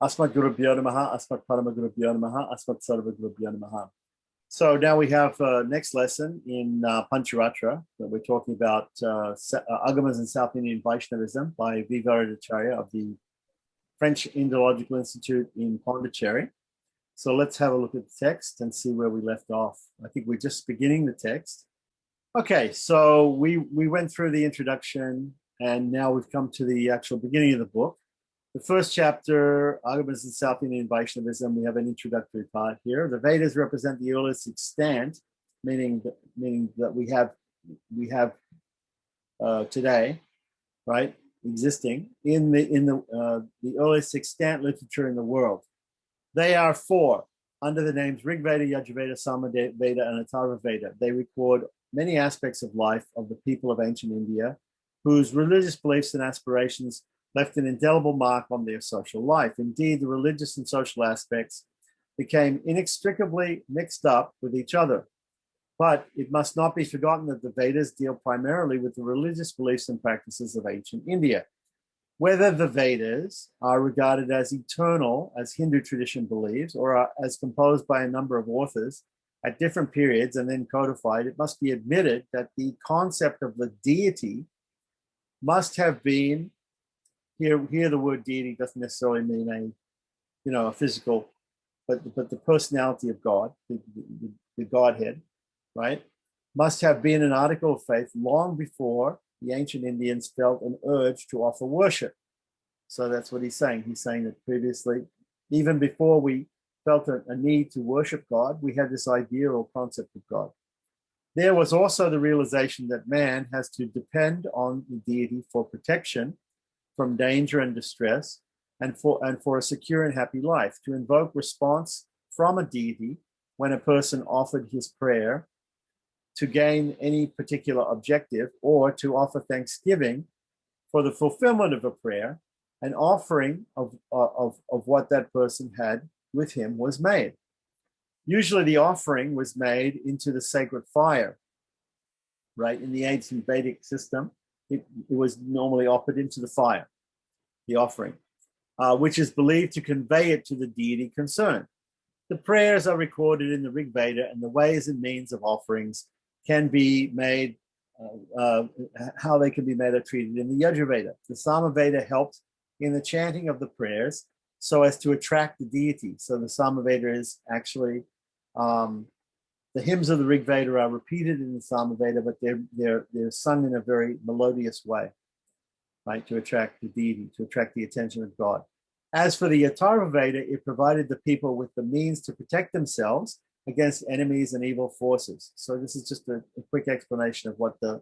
Asmat Gurubhyo Namaha, Asmat Parama Gurubhyo Namaha, Asmat Sarva Gurubhyo Namaha. So now we have next lesson in Pancharatra that we're talking about Agamas and South Indian Vaishnavism by Vivaradacharya of the French Indological Institute in Pondicherry. So let's have a look at the text and see where we left off. I think we're just beginning the text. Okay, so we went through the introduction and now we've come to the actual beginning of the book. The first chapter, Agamas and South Indian Vaishnavism, we have an introductory part here. The Vedas represent the earliest extant, meaning that we have today, right, existing in the earliest extant literature in the world. They are four under the names Rig Veda, Yajurveda, Samaveda, and Atharva Veda. They record many aspects of life of the people of ancient India, whose religious beliefs and aspirations left an indelible mark on their social life. Indeed, the religious and social aspects became inextricably mixed up with each other. But it must not be forgotten that the Vedas deal primarily with the religious beliefs and practices of ancient India. Whether the Vedas are regarded as eternal, as Hindu tradition believes, or are as composed by a number of authors at different periods and then codified, it must be admitted that the concept of the deity must have been, here the word deity doesn't necessarily mean a physical, but the personality of God, the Godhead, right, must have been an article of faith long before the ancient Indians felt an urge to offer worship. So that's what he's saying. He's saying that previously, even before we felt a need to worship God, we had this idea or concept of God. There was also the realization that man has to depend on the deity for protection from danger and distress, and for a secure and happy life, to invoke response from a deity when a person offered his prayer to gain any particular objective, or to offer thanksgiving for the fulfillment of a prayer, an offering of what that person had with him was made. Usually the offering was made into the sacred fire, right? In the ancient Vedic system, it was normally offered into the fire, the offering, which is believed to convey it to the deity concerned. The prayers are recorded in the Rig Veda, and the ways and means of offerings can be made, how they can be made are treated in the Yajurveda. The Samaveda helped in the chanting of the prayers so as to attract the deity. So the Samaveda is actually, the hymns of the Rig Veda are repeated in the Samaveda, but they're sung in a very melodious way, right, to attract the deity, to attract the attention of God. As for the Atharva Veda, it provided the people with the means to protect themselves against enemies and evil forces. So this is just a quick explanation of what the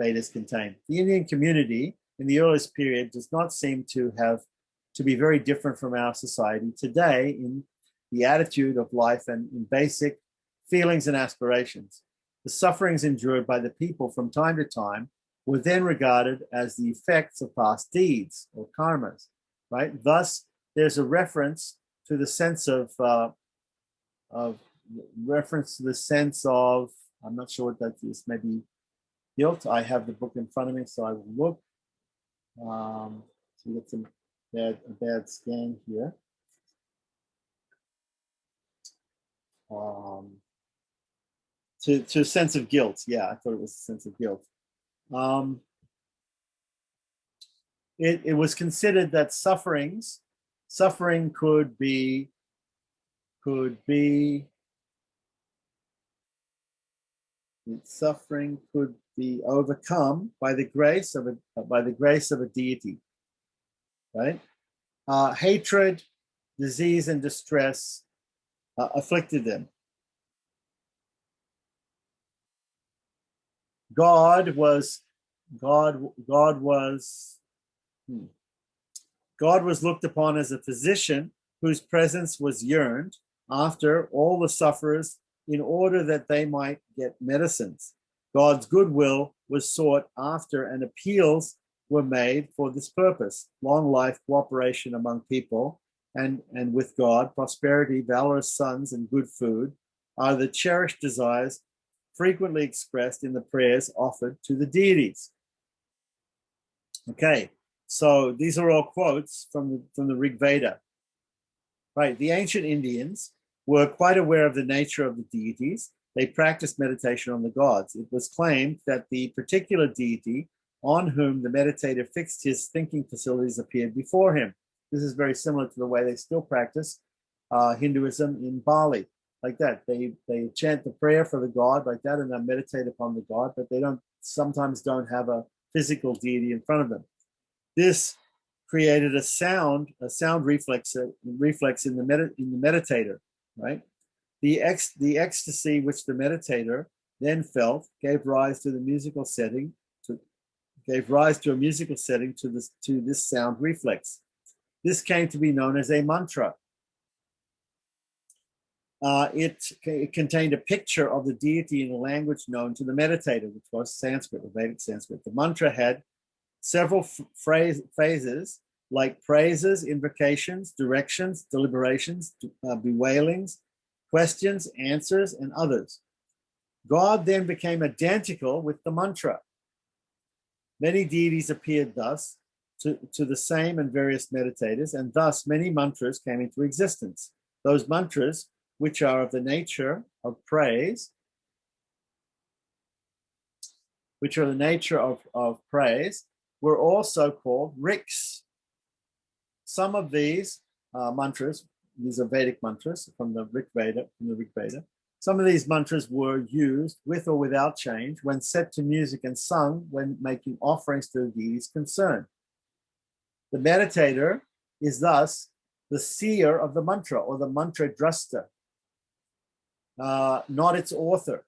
Vedas contain. The Indian community in the earliest period does not seem to be very different from our society today in the attitude of life and in basic feelings and aspirations. The sufferings endured by the people from time to time were then regarded as the effects of past deeds or karmas, right? Thus, there's a reference to the sense of I'm not sure what that is, maybe guilt. I have the book in front of me, so I will look. So we get some a bad scan here. To a sense of guilt. Yeah, I thought it was a sense of guilt. It was considered that suffering could be overcome by the grace of a deity, right? Hatred, disease, and distress afflicted them. God was looked upon as a physician whose presence was yearned after all the sufferers in order that they might get medicines. God's goodwill was sought after, and appeals were made for this purpose. Long life, cooperation among people and with God, prosperity, valorous sons, and good food are the cherished desires frequently expressed in the prayers offered to the deities. Okay, so these are all quotes from the Rig Veda. Right. The ancient Indians were quite aware of the nature of the deities. They practiced meditation on the gods. It was claimed that the particular deity on whom the meditator fixed his thinking facilities appeared before him. This is very similar to the way they still practice Hinduism in Bali, like that. They chant the prayer for the god like that, and they meditate upon the god, but they sometimes don't have a physical deity in front of them. This created a sound reflex in the meditator, right? The ecstasy which the meditator then felt gave rise to a musical setting to this sound reflex. This came to be known as a mantra. It contained a picture of the deity in a language known to the meditator, which was Sanskrit, or Vedic Sanskrit. The mantra had several phases like praises, invocations, directions, deliberations, bewailings, questions, answers, and others. God then became identical with the mantra. Many deities appeared thus to the same and various meditators, and thus many mantras came into existence. Those mantras, which are of the nature of praise, were also called riks. Some of these mantras, these are Vedic mantras from the Rig Veda. Some of these mantras were used with or without change when set to music and sung when making offerings to the deities concerned. The meditator is thus the seer of the mantra, or the mantra drasta, not its author,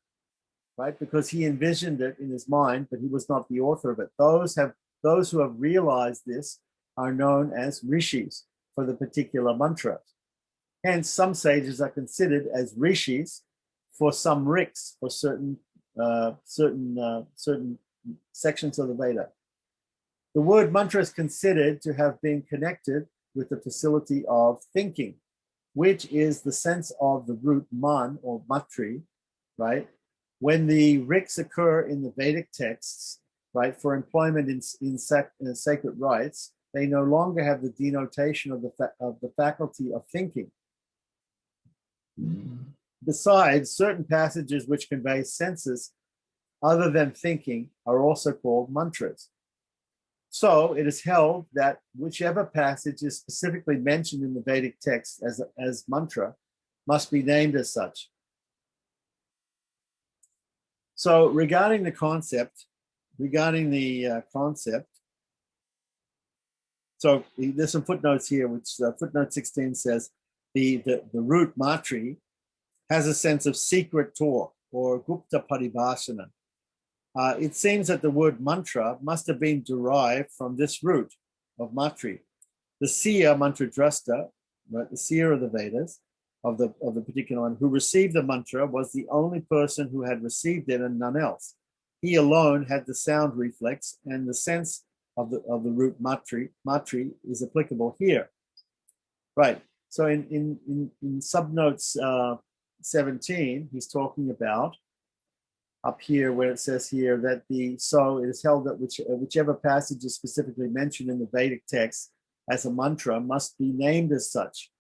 right? Because he envisioned it in his mind, but he was not the author of it. Those who have realized this are known as rishis for the particular mantra. Hence, some sages are considered as rishis for some riks, for certain sections of the Veda. The word mantra is considered to have been connected with the facility of thinking, which is the sense of the root man or matri, right? When the riks occur in the Vedic texts, right, for employment in sacred rites, they no longer have the denotation of the faculty of thinking. Besides, certain passages which convey senses other than thinking are also called mantras. So it is held that whichever passage is specifically mentioned in the Vedic text as mantra must be named as such. So regarding the concept, so there's some footnotes here, which footnote 16 says the root matri has a sense of secret talk or gupta paribhashana. It seems that the word mantra must have been derived from this root of matri. The seer, mantra drasta, right, the seer of the Vedas, of the particular one, who received the mantra was the only person who had received it and none else. He alone had the sound reflex, and the sense of the root matri is applicable here. Right. So in subnotes 17, he's talking about up here where it says here that so it is held that whichever passage is specifically mentioned in the Vedic text as a mantra must be named as such,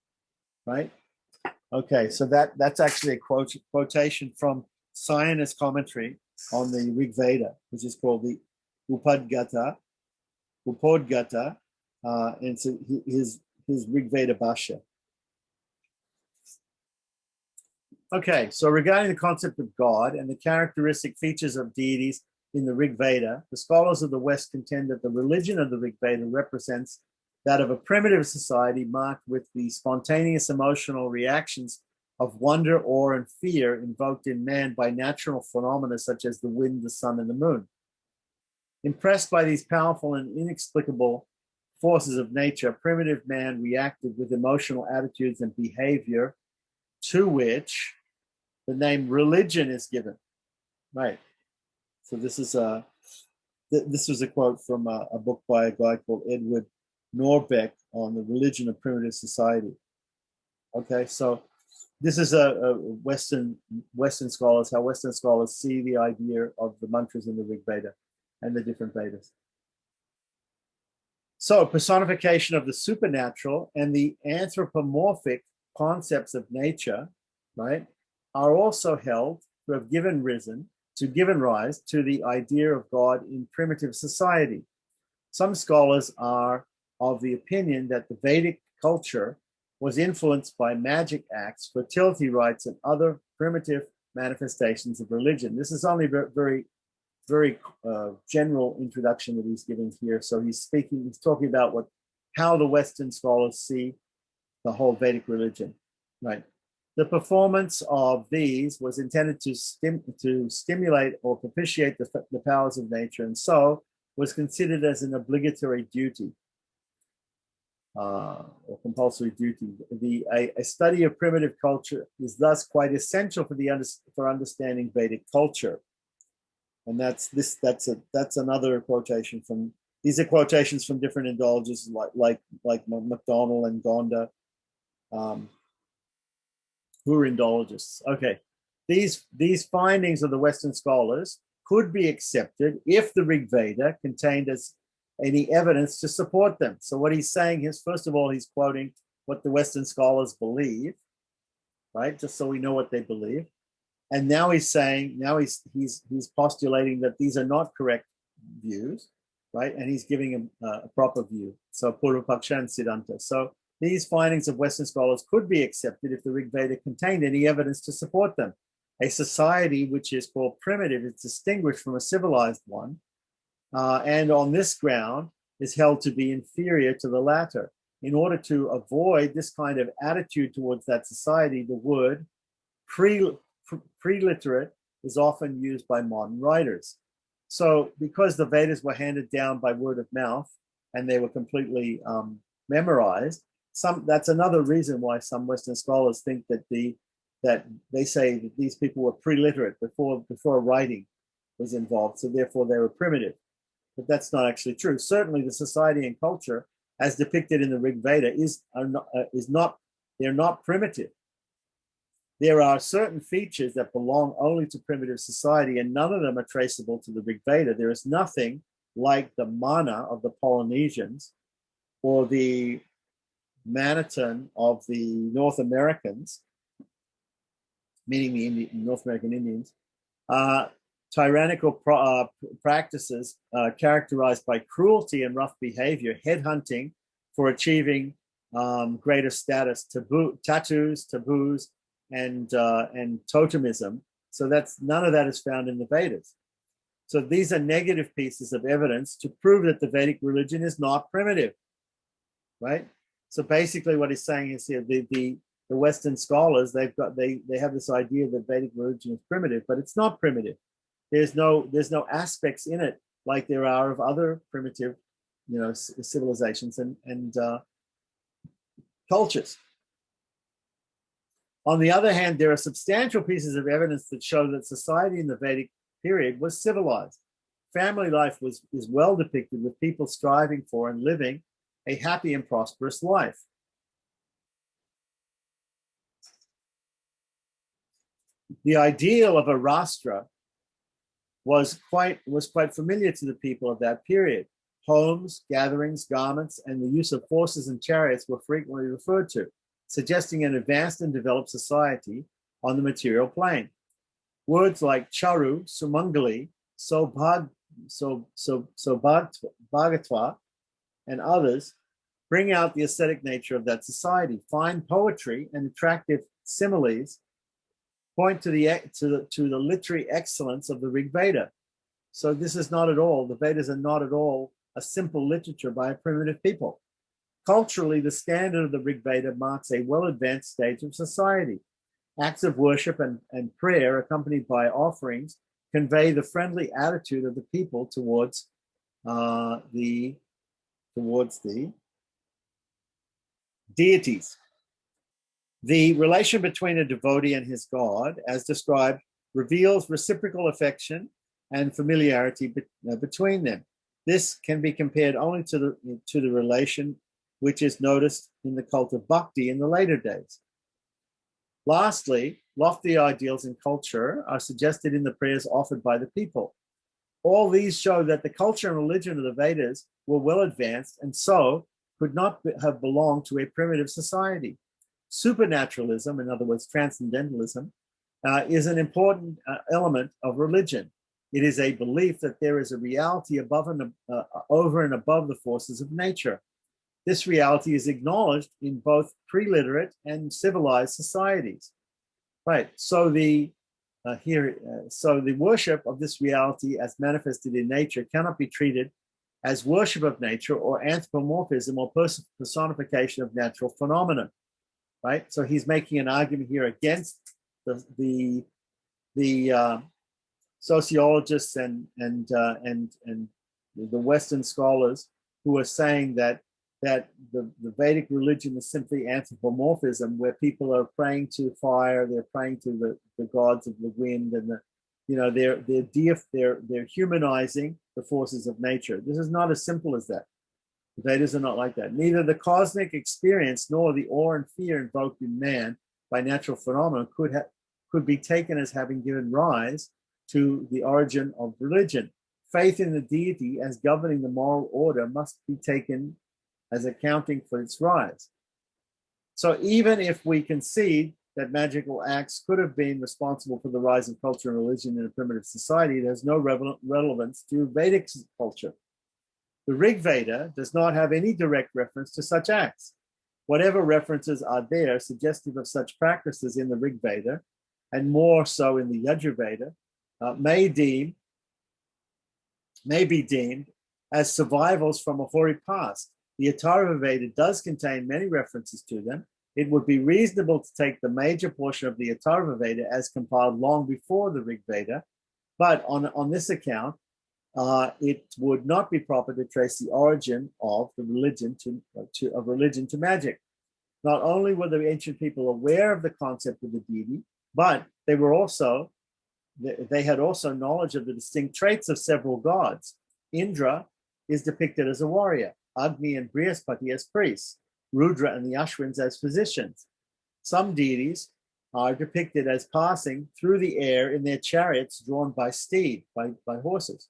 right? Okay, so that's actually a quotation from Sayana's commentary on the Rig Veda, which is called the Upodgata, and so his Rig Veda Bhashya. Okay, so regarding the concept of God and the characteristic features of deities in the Rig Veda, the scholars of the West contend that the religion of the Rig Veda represents that of a primitive society marked with the spontaneous emotional reactions of wonder, awe, and fear invoked in man by natural phenomena such as the wind, the sun, and the moon. Impressed by these powerful and inexplicable forces of nature, primitive man reacted with emotional attitudes and behavior to which the name religion is given. Right. So this was a quote from a book by a guy called Edward Norbeck on the religion of primitive society. Okay, so this is a Western scholars, how Western scholars see the idea of the mantras in the Rig Veda and the different Vedas. So personification of the supernatural and the anthropomorphic concepts of nature, right, are also held to have given rise to the idea of God in primitive society. Some scholars are of the opinion that the Vedic culture was influenced by magic acts, fertility rites, and other primitive manifestations of religion. This is only very, very general introduction that he's giving here. So he's talking about how the Western scholars see the whole Vedic religion, right? The performance of these was intended to stimulate or propitiate the powers of nature, and so was considered as an obligatory duty or compulsory duty. A study of primitive culture is thus quite essential for understanding Vedic culture. And that's another quotation from. These are quotations from different Indologists like MacDonald and Gonda, who are Indologists. Okay, these findings of the Western scholars could be accepted if the Rig Veda contained any evidence to support them. So what he's saying is, first of all, he's quoting what the Western scholars believe, right? Just so we know what they believe. And now he's saying, he's postulating that these are not correct views, right? And he's giving a proper view. So Purvapaksha and Siddhanta. So these findings of Western scholars could be accepted if the Rig Veda contained any evidence to support them. A society which is called primitive is distinguished from a civilized one, and on this ground is held to be inferior to the latter. In order to avoid this kind of attitude towards that society, the word preliterate is often used by modern writers. So because the Vedas were handed down by word of mouth and they were completely memorized, that's another reason why some Western scholars think that they say that these people were preliterate before writing was involved, so therefore they were primitive. But that's not actually true. Certainly the society and culture as depicted in the Rig Veda they're not primitive. There are certain features that belong only to primitive society, and none of them are traceable to the Rig Veda. There is nothing like the mana of the Polynesians or the Manitan of the North Americans, meaning the North American Indians, tyrannical practices characterized by cruelty and rough behavior, headhunting for achieving greater status, tattoos, taboos, and totemism. So none of that is found in the Vedas. So these are negative pieces of evidence to prove that the Vedic religion is not primitive, right? So basically, what he's saying is here the Western scholars they have this idea that Vedic religion is primitive, but it's not primitive. There's no aspects in it like there are of other primitive, civilizations and cultures. On the other hand, there are substantial pieces of evidence that show that society in the Vedic period was civilized. Family life is well depicted, with people striving for and living a happy and prosperous life. The ideal of a rastra was quite familiar to the people of that period. Homes, gatherings, garments, and the use of horses and chariots were frequently referred to, suggesting an advanced and developed society on the material plane. Words like charu, sumangali, bhagatva, and others bring out the aesthetic nature of that society. Fine poetry and attractive similes point to the literary excellence of the Rig Veda. So this is not at all, the Vedas are not at all a simple literature by a primitive people. Culturally, the standard of the Rig Veda marks a well-advanced stage of society. Acts of worship and prayer, accompanied by offerings, convey the friendly attitude of the people towards the deities. The relation between a devotee and his god, as described, reveals reciprocal affection and familiarity between them. This can be compared only to the relation which is noticed in the cult of bhakti in the later days. Lastly, lofty ideals in culture are suggested in the prayers offered by the people. All these show that the culture and religion of the Vedas were well advanced and so could not have belonged to a primitive society. supernaturalism, in other words, transcendentalism, is an important element of religion. It is a belief that there is a reality above and over and above the forces of nature. This reality is acknowledged in both pre-literate and civilized societies. Right. So the worship of this reality as manifested in nature cannot be treated as worship of nature or anthropomorphism or personification of natural phenomena. Right. So he's making an argument here against the sociologists and the Western scholars who are saying that the Vedic religion is simply anthropomorphism, where people are praying to fire, they're praying to the gods of the wind, and they're humanizing the forces of nature. This is not as simple as that. The Vedas are not like that. Neither the cosmic experience nor the awe and fear invoked in man by natural phenomena could be taken as having given rise to the origin of religion. Faith in the deity as governing the moral order must be taken as accounting for its rise. So even if we concede that magical acts could have been responsible for the rise of culture and religion in a primitive society, it has no relevance to Vedic culture. The Rig Veda does not have any direct reference to such acts. Whatever references are there suggestive of such practices in the Rig Veda, and more so in the Yajur Veda, may be deemed as survivals from a hoary past. The Atharva Veda does contain many references to them. It would be reasonable to take the major portion of the Atharva Veda as compiled long before the Rig Veda, but on this account, it would not be proper to trace the origin of the religion to magic. Not only were the ancient people aware of the concept of the deity, but they had also knowledge of the distinct traits of several gods. Indra is depicted as a warrior, Agni and Brihaspati as priests, Rudra and the Ashwins as physicians. Some deities are depicted as passing through the air in their chariots drawn by horses.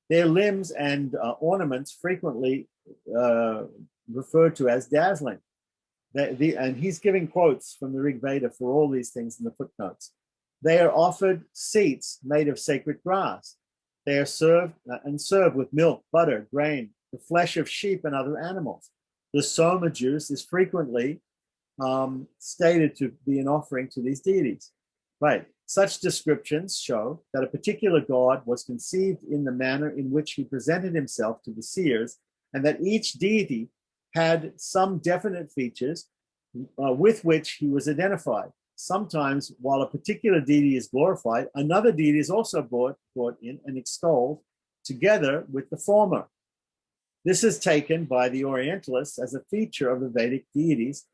Their limbs and ornaments frequently referred to as dazzling. And he's giving quotes from the Rig Veda for all these things in the footnotes. They are offered seats made of sacred grass. They are served with milk, butter, grain, the flesh of sheep and other animals. The soma juice is frequently stated to be an offering to these deities. Right. Such descriptions show that a particular god was conceived in the manner in which he presented himself to the seers, and that each deity had some definite features with which he was identified. Sometimes, while a particular deity is glorified, another deity is also brought in and extolled together with the former. This is taken by the Orientalists as a feature of the Vedic deities,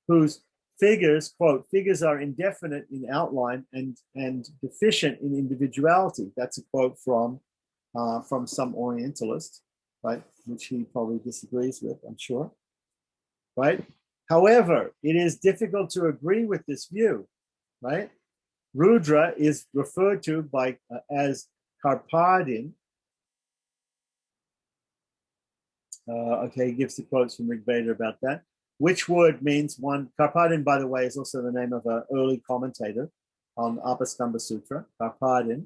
whose figures, quote, figures are indefinite in outline and deficient in individuality. That's a quote from some Orientalist, right, which he probably disagrees with, I'm sure, right? However, it is difficult to agree with this view, right? Rudra is referred to as Karpadin. Okay, he gives the quotes from Rig Veda about that. Which word means one? Karpadin, by the way, is also the name of an early commentator on Apastamba Sutra, Karpadin,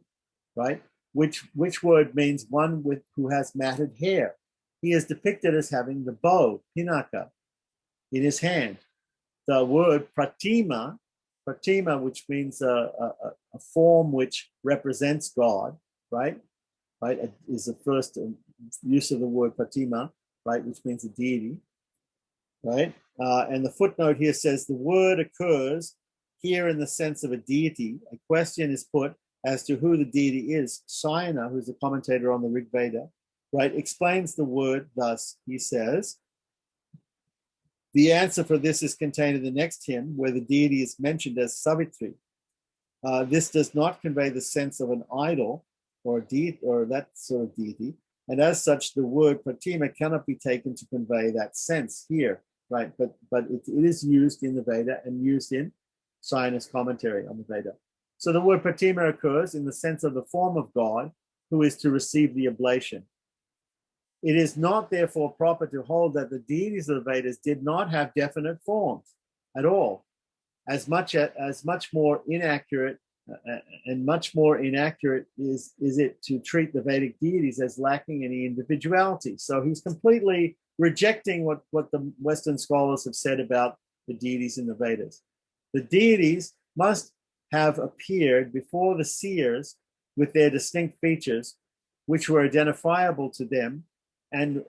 right? Which word means one who has matted hair. He is depicted as having the bow, Pinaka, in his hand. The word pratima, which means a form which represents God, right? Right, is the first use of the word pratima, right, which means a deity, right? And the footnote here says the word occurs here in the sense of a deity. A question is put as to who the deity is. Sayana, who's a commentator on the Rig Veda, right, explains the word thus. He says, the answer for this is contained in the next hymn, where the deity is mentioned as Savitri. This does not convey the sense of an idol or a deity or that sort of deity, and as such, the word pratima cannot be taken to convey that sense here, right? But it is used in the Veda and used in Sayana's commentary on the Veda. So the word pratima occurs in the sense of the form of God who is to receive the oblation. It is not therefore proper to hold that the deities of the Vedas did not have definite forms at all, as much more inaccurate and much more inaccurate is it to treat the Vedic deities as lacking any individuality. So he's completely rejecting what the Western scholars have said about the deities in the Vedas. The deities must have appeared before the seers with their distinct features, which were identifiable to them, and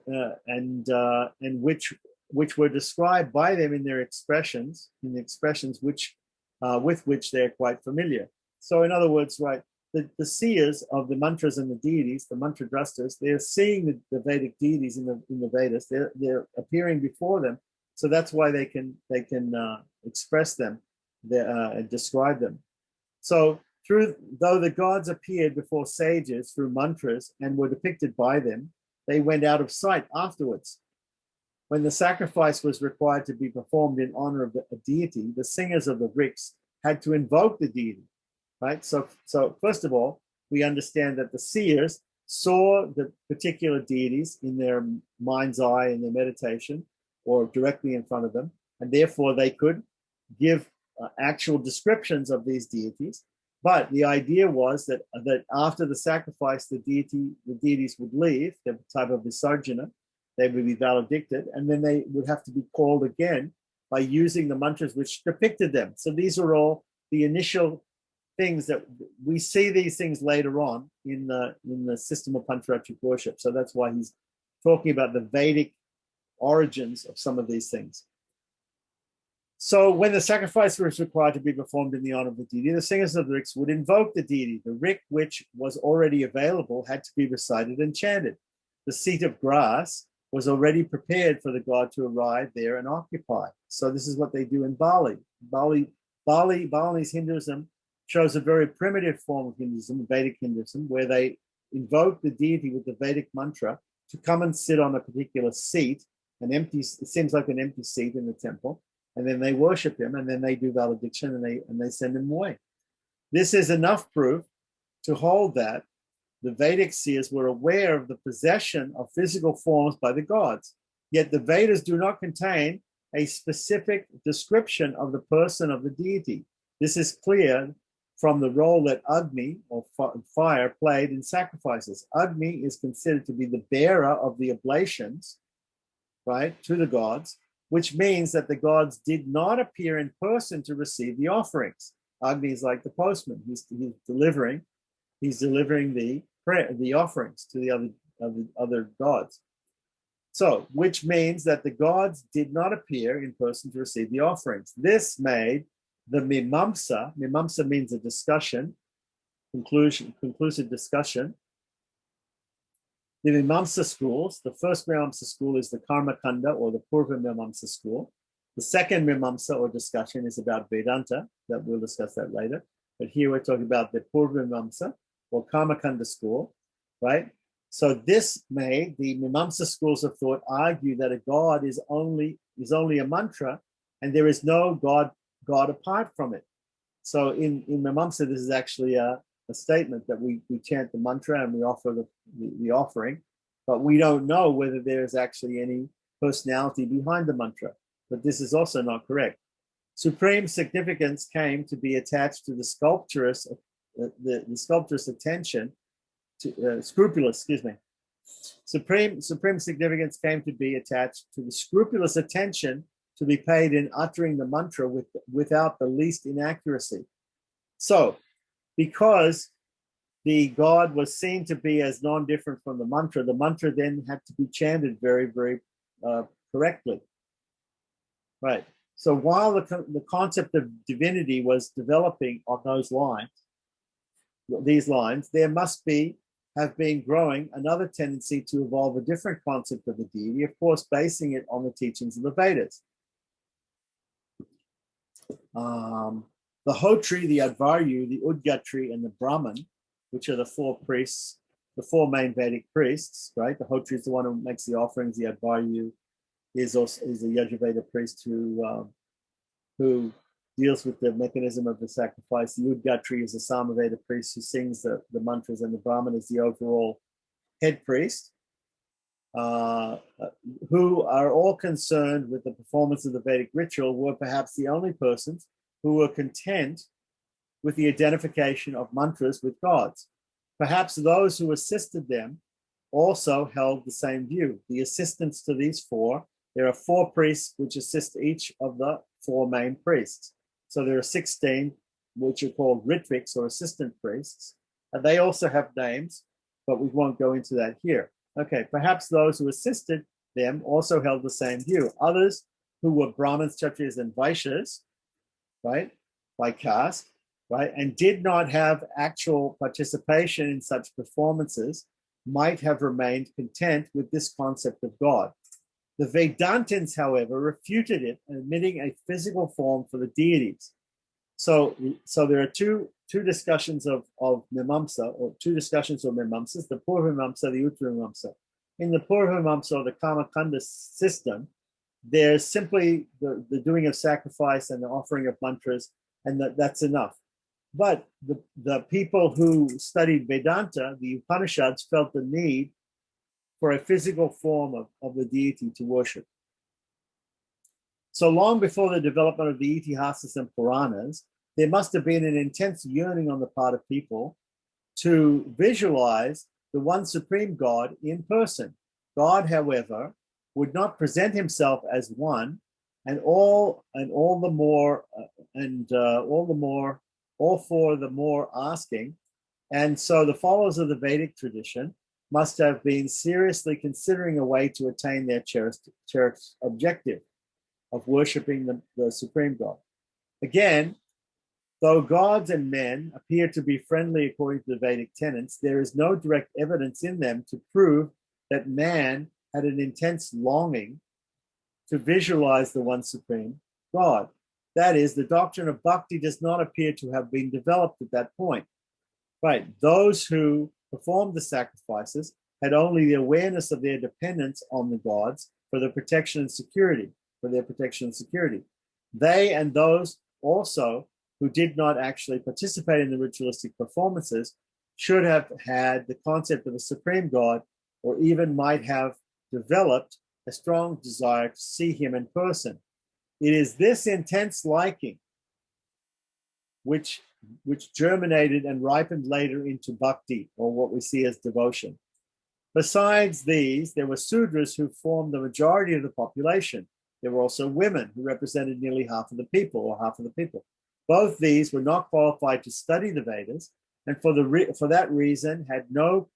which were described by them in their expressions, which with which they're quite familiar. So, in other words, right, the seers of the mantras and the deities, the mantra drastas, they're seeing the Vedic deities in the Vedas. They're appearing before them, so that's why they can express them, and describe them. So, though the gods appeared before sages through mantras and were depicted by them, they went out of sight afterwards. When the sacrifice was required to be performed in honor of a deity, the singers of the riks had to invoke the deity, right? So first of all, we understand that the seers saw the particular deities in their mind's eye in their meditation or directly in front of them, and therefore they could give actual descriptions of these deities. But the idea was that after the sacrifice, the deities would leave, the type of visarjana, they would be valedicted, and then they would have to be called again by using the mantras which depicted them. So these are all the initial things that we see. These things later on in the system of Pancharatric worship. So that's why he's talking about the Vedic origins of some of these things. So when the sacrifice was required to be performed in the honor of the deity, the singers of the riks would invoke the deity. The rik, which was already available, had to be recited and chanted. The seat of grass was already prepared for the god to arrive there and occupy. So this is what they do in Bali. Balinese Hinduism shows a very primitive form of Hinduism, Vedic Hinduism, where they invoke the deity with the Vedic mantra to come and sit on a particular seat, it seems like an empty seat in the temple, and then they worship him, and then they do valediction, and they send him away. This is enough proof to hold that the Vedic seers were aware of the possession of physical forms by the gods. Yet the Vedas do not contain a specific description of the person of the deity. This is clear from the role that Agni, or fire, played in sacrifices. Agni is considered to be the bearer of the oblations, right, to the gods, which means that the gods did not appear in person to receive the offerings. Agni is like the postman. He's delivering the offerings to the other gods. So, which means that the gods did not appear in person to receive the offerings. This made the mimamsa means a discussion, conclusive discussion. The Mimamsa schools, the first Mimamsa school is the Karma Kanda or the Purva Mimamsa school. The second Mimamsa or discussion is about Vedanta, that we'll discuss that later. But here we're talking about the Purva Mimamsa or Karma Kanda school, right? So this made the Mimamsa schools of thought argue that a god is only a mantra, and there is no god apart from it. So in Mimamsa, this is actually a statement that we chant the mantra and we offer the offering, but we don't know whether there is actually any personality behind the mantra. But this is also not correct. Supreme significance came to be attached to the sculptor's attention to Supreme significance came to be attached to the scrupulous attention to be paid in uttering the mantra without the least inaccuracy. So, because the god was seen to be as non-different from the mantra then had to be chanted very, very correctly. Right. So while the concept of divinity was developing on these lines, there must have been growing another tendency to evolve a different concept of the deity, of course, basing it on the teachings of the Vedas. The Hotri, the Advaryu, the Udgatri, and the Brahman, which are the four priests, the four main Vedic priests, right? The Hotri is the one who makes the offerings. The Advaryu is a Yajurveda priest who deals with the mechanism of the sacrifice. The Udgatri is a Samaveda priest who sings the mantras, and the Brahman is the overall head priest, who are all concerned with the performance of the Vedic ritual, were perhaps the only persons who were content with the identification of mantras with gods. Perhaps those who assisted them also held the same view. The assistants to these four, there are 4 priests which assist each of the 4 main priests. So there are 16 which are called ritviks or assistant priests. And they also have names, but we won't go into that here. Okay, perhaps those who assisted them also held the same view. Others who were Brahmins, Kshatriyas, and Vaishyas, right, by caste, right, and did not have actual participation in such performances might have remained content with this concept of God. The Vedantins, however, refuted it, admitting a physical form for the deities. So there are two discussions of Mimamsa, or 2 discussions of Mimamsas, the Purvamamsa, the Uttaramamsa. In the Purvamamsa, or the Kamakanda system, there's simply the doing of sacrifice and the offering of mantras, and that's enough. But the people who studied Vedanta, the Upanishads, felt the need for a physical form of the deity to worship. So long before the development of the Itihasas and Puranas, there must have been an intense yearning on the part of people to visualize the one supreme God in person. God, however, would not present himself as one, all for the more asking. And so the followers of the Vedic tradition must have been seriously considering a way to attain their cherished objective of worshiping the supreme God. Again, though gods and men appear to be friendly according to the Vedic tenets, there is no direct evidence in them to prove that man had an intense longing to visualize the one supreme God. That is, the doctrine of bhakti does not appear to have been developed at that point. Right, those who performed the sacrifices had only the awareness of their dependence on the gods for their protection and security. They and those also who did not actually participate in the ritualistic performances should have had the concept of a supreme God, or even might have developed a strong desire to see him in person. It is this intense liking which germinated and ripened later into bhakti, or what we see as devotion. Besides these, there were Sudras who formed the majority of the population. There were also women who represented nearly half of the people. Both these were not qualified to study the Vedas, and for that reason had no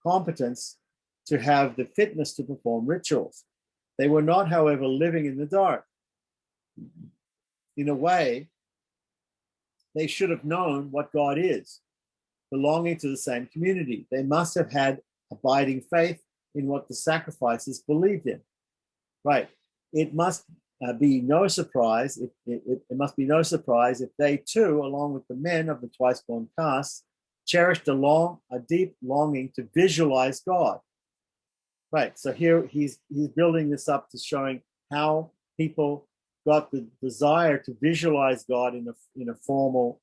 competence to have the fitness to perform rituals. They were not, however, living in the dark. In a way, they should have known what God is, belonging to the same community. They must have had abiding faith in what the sacrifices believed in. Right. It must be no surprise. It must be no surprise if they too, along with the men of the twice-born caste, cherished a deep longing to visualize God. Right. So here he's building this up to showing how people got the desire to visualize God in a form.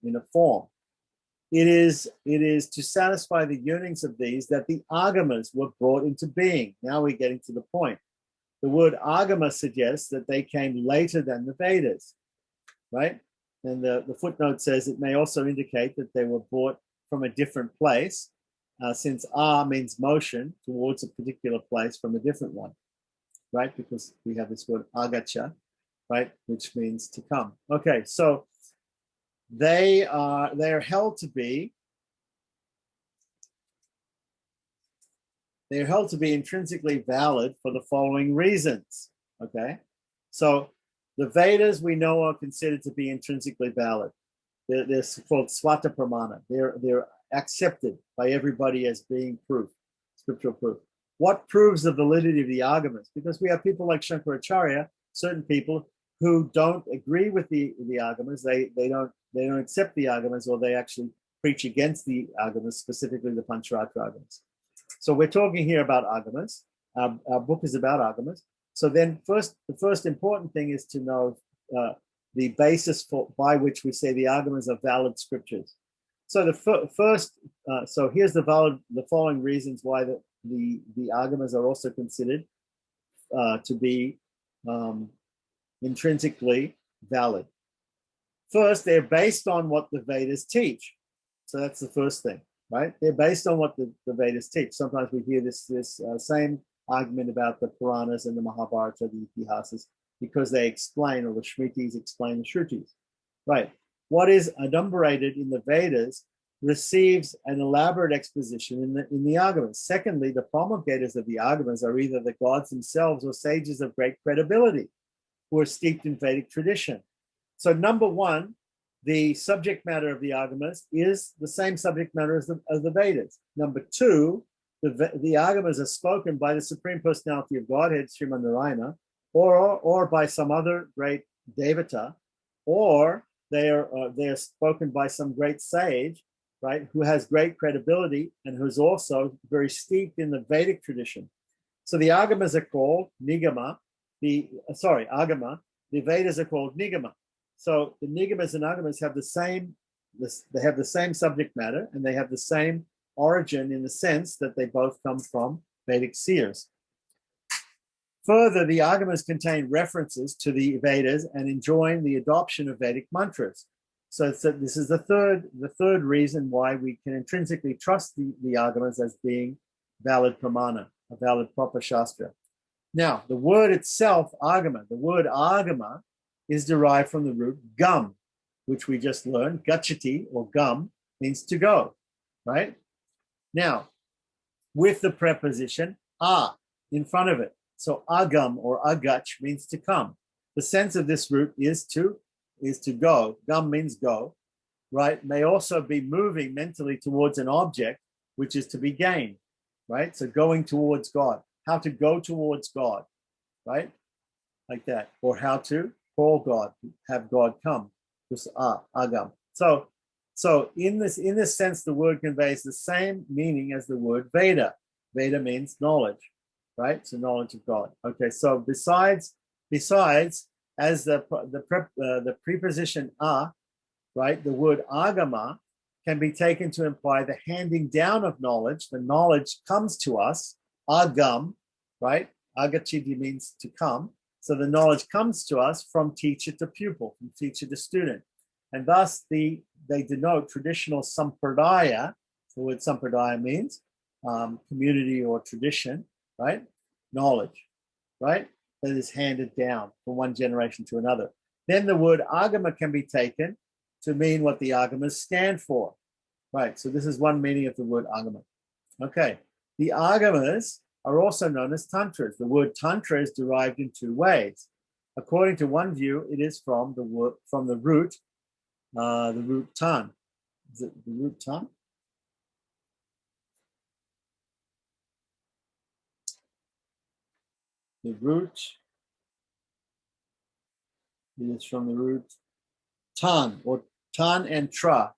It is to satisfy the yearnings of these that the Agamas were brought into being. Now we're getting to the point. The word Agama suggests that they came later than the Vedas, right? And the footnote says it may also indicate that they were brought from a different place, since A means motion towards a particular place from a different one, right? Because we have this word agacha, right, which means to come. Okay, so they are held to be intrinsically valid for the following reasons. Okay, so the Vedas we know are considered to be intrinsically valid. They're called Swata Pramana. They're accepted by everybody as being proof, scriptural proof. What proves the validity of the Agamas? Because we have people like Shankaracharya, certain people who don't agree with the Agamas. They don't accept the Agamas, or they actually preach against the Agamas, specifically the Pancharatra Agamas. So we're talking here about Agamas. Our book is about Agamas. So then the first important thing is to know the basis by which we say the Agamas are valid scriptures. So so here's the following reasons why the Agamas are also considered to be intrinsically valid? First, they're based on what the Vedas teach. So that's the first thing, right? They're based on what the Vedas teach. Sometimes we hear this same argument about the Puranas and the Mahabharata, the Itihasas, because they explain, or the Shrutis explain the Shrutis, right? What is adumbrated in the Vedas receives an elaborate exposition in the Agamas. Secondly, the promulgators of the Agamas are either the gods themselves or sages of great credibility who are steeped in Vedic tradition. So number one, the subject matter of the Agamas is the same subject matter as the Vedas. Number two, the Agamas are spoken by the Supreme Personality of Godhead, Sriman Narayana, or by some other great Devata, or they are spoken by some great sage, right, who has great credibility and who's also very steeped in the Vedic tradition. So the Agamas are called Agama. The Vedas are called Nigama. So the Nigamas and Agamas have the same subject matter, and they have the same origin in the sense that they both come from Vedic seers. Further, the Agamas contain references to the Vedas and enjoin the adoption of Vedic mantras. So this is the third reason why we can intrinsically trust the Agamas as being valid pramana, a valid proper shastra. Now, the word itself, Agama, the word Agama is derived from the root gum, which we just learned. Gachati, or gum, means to go, right? Now, with the preposition a in front of it. So agam or agach means to come. The sense of this root is to go. Gum means go, right? May also be moving mentally towards an object, which is to be gained, right? So going towards God, how to go towards God, right? Like that, or how to call God, have God come. This agam. So in this sense, the word conveys the same meaning as the word Veda. Veda means knowledge, right? So knowledge of God. Okay. So besides, as the preposition a, right, the word agama can be taken to imply the handing down of knowledge. The knowledge comes to us. Agam, right? Agachidi means to come. So the knowledge comes to us from teacher to pupil, from teacher to student. And thus they denote traditional sampradaya. The word sampradaya means community or tradition, right? Knowledge, right? That is handed down from one generation to another. Then the word agama can be taken to mean what the agamas stand for, right? So this is one meaning of the word agama. Okay, the agamas are also known as tantras. The word tantra is derived in two ways. According to one view, it is from the root tan. Is it the root tan? The root is from the root tan, or tan and tra.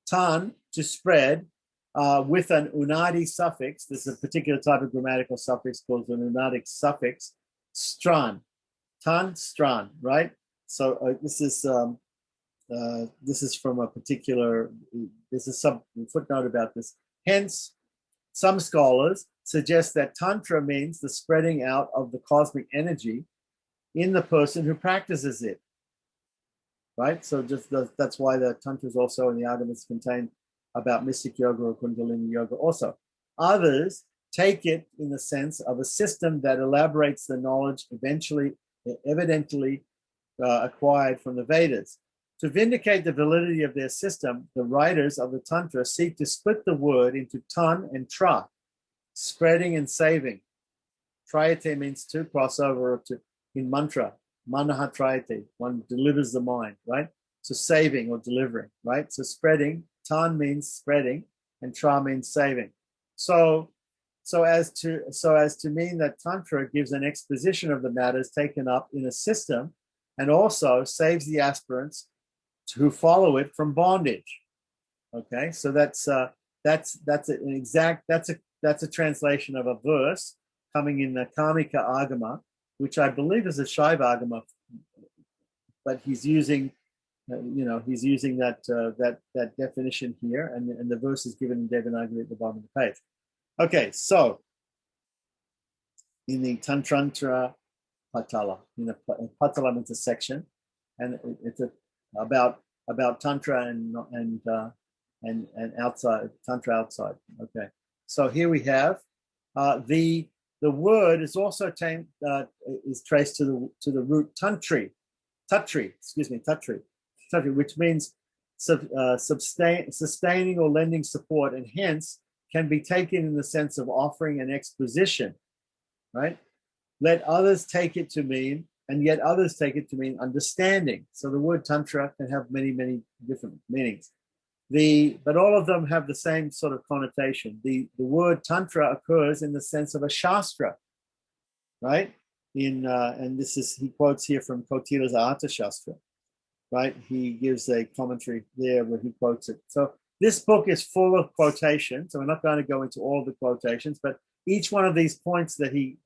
Tan, to spread, with an unadi suffix. This is a particular type of grammatical suffix called an unadic suffix, stran. Tan, stran, right? So this is from a particular, there's a footnote about this. Hence, some scholars suggest that Tantra means the spreading out of the cosmic energy in the person who practices it, right? So that's why the Tantras also in the Agamas contain about mystic yoga or Kundalini yoga also. Others take it in the sense of a system that elaborates the knowledge evidently acquired from the Vedas. To vindicate the validity of their system, the writers of the Tantra seek to split the word into tan and tra, spreading and saving. Trayate means to cross over in mantra, manaha trayate, one delivers the mind, right? So saving or delivering, right? So spreading, tan means spreading, and tra means saving. So as to mean that Tantra gives an exposition of the matters taken up in a system, and also saves the aspirants who follow it from bondage. Okay, so that's a translation of a verse coming in the Kamika Agama, which I believe is a Shaiva Agama, but he's using that definition here, and the verse is given in Devanagari at the bottom of the page. Okay, so in the Tantrantra Patala, Patala means a section. and it's about tantra and outside tantra outside. Okay, so here we have the word is also is traced to the root tatri, which means sustaining or lending support, and hence can be taken in the sense of offering an exposition, right? Let others take it to mean, and yet others take it to mean understanding. So the word tantra can have many, many different meanings. But all of them have the same sort of connotation. The word tantra occurs in the sense of a shastra, right? And he quotes here from Kotila's Artha Shastra, right? He gives a commentary there where he quotes it. So this book is full of quotations. So we're not going to go into all the quotations, but each one of these points that he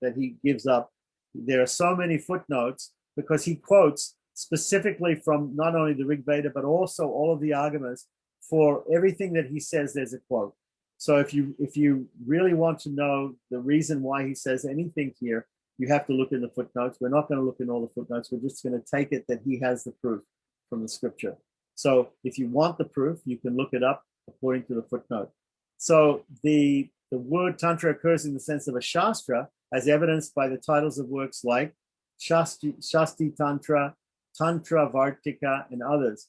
gives up, there are so many footnotes because he quotes specifically from not only the Rig Veda, but also all of the Agamas. For everything that he says, there's a quote. So if you really want to know the reason why he says anything here, you have to look in the footnotes. We're not going to look in all the footnotes. We're just going to take it that he has the proof from the scripture. So if you want the proof, you can look it up according to the footnote. So the word tantra occurs in the sense of a shastra, as evidenced by the titles of works like Shasti Tantra, Tantra Vartika, and others.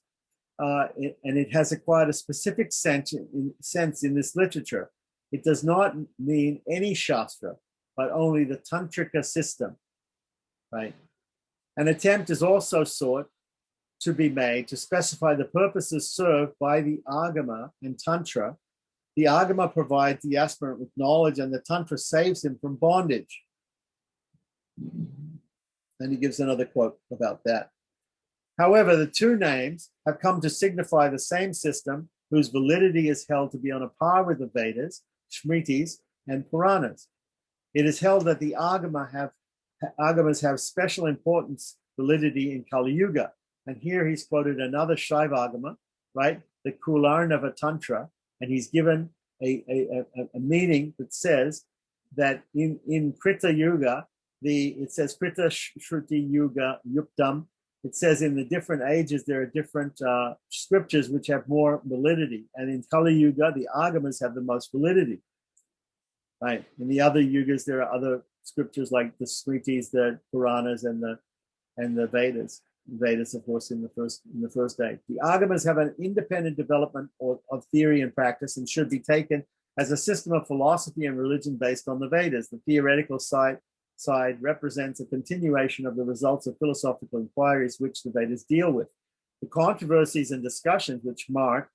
And it has acquired a specific sense in this literature. It does not mean any shastra, but only the tantrika system, right? An attempt is also sought to be made to specify the purposes served by the agama and tantra. The agama provides the aspirant with knowledge, and the tantra saves him from bondage. And he gives another quote about that. However, the two names have come to signify the same system, whose validity is held to be on a par with the Vedas, Smritis, and Puranas. It is held that the Agamas have special importance, validity in Kali Yuga. And here he's quoted another Shaiva Agama, right? The Kularnava Tantra, and he's given a meaning that says that in Krita Yuga, it says Krita Shruti Yuga Yuktam. It says in the different ages, there are different scriptures which have more validity. And in Kali Yuga, the Agamas have the most validity. Right. In the other yugas, there are other scriptures like the Smritis, the Puranas, and the Vedas. Vedas, of course, in the first age. The Agamas have an independent development of theory and practice, and should be taken as a system of philosophy and religion based on the Vedas. The theoretical side represents a continuation of the results of philosophical inquiries which the Vedas deal with. The controversies and discussions which mark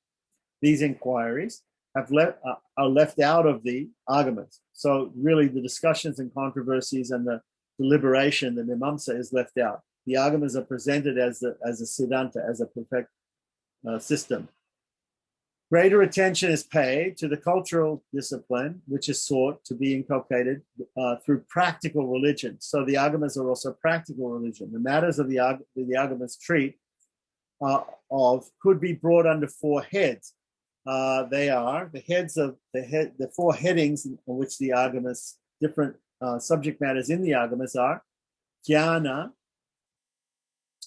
these inquiries are left out of the Agamas. So really the discussions and controversies and the deliberation, the Mimamsa, is left out. The Agamas are presented as a Siddhanta, as a perfect system. Greater attention is paid to the cultural discipline, which is sought to be inculcated through practical religion. So the Agamas are also practical religion. The matters of the Agamas treat could be brought under four heads. They are the heads of the four headings in which the Agamas, different subject matters in the Agamas are Jnana,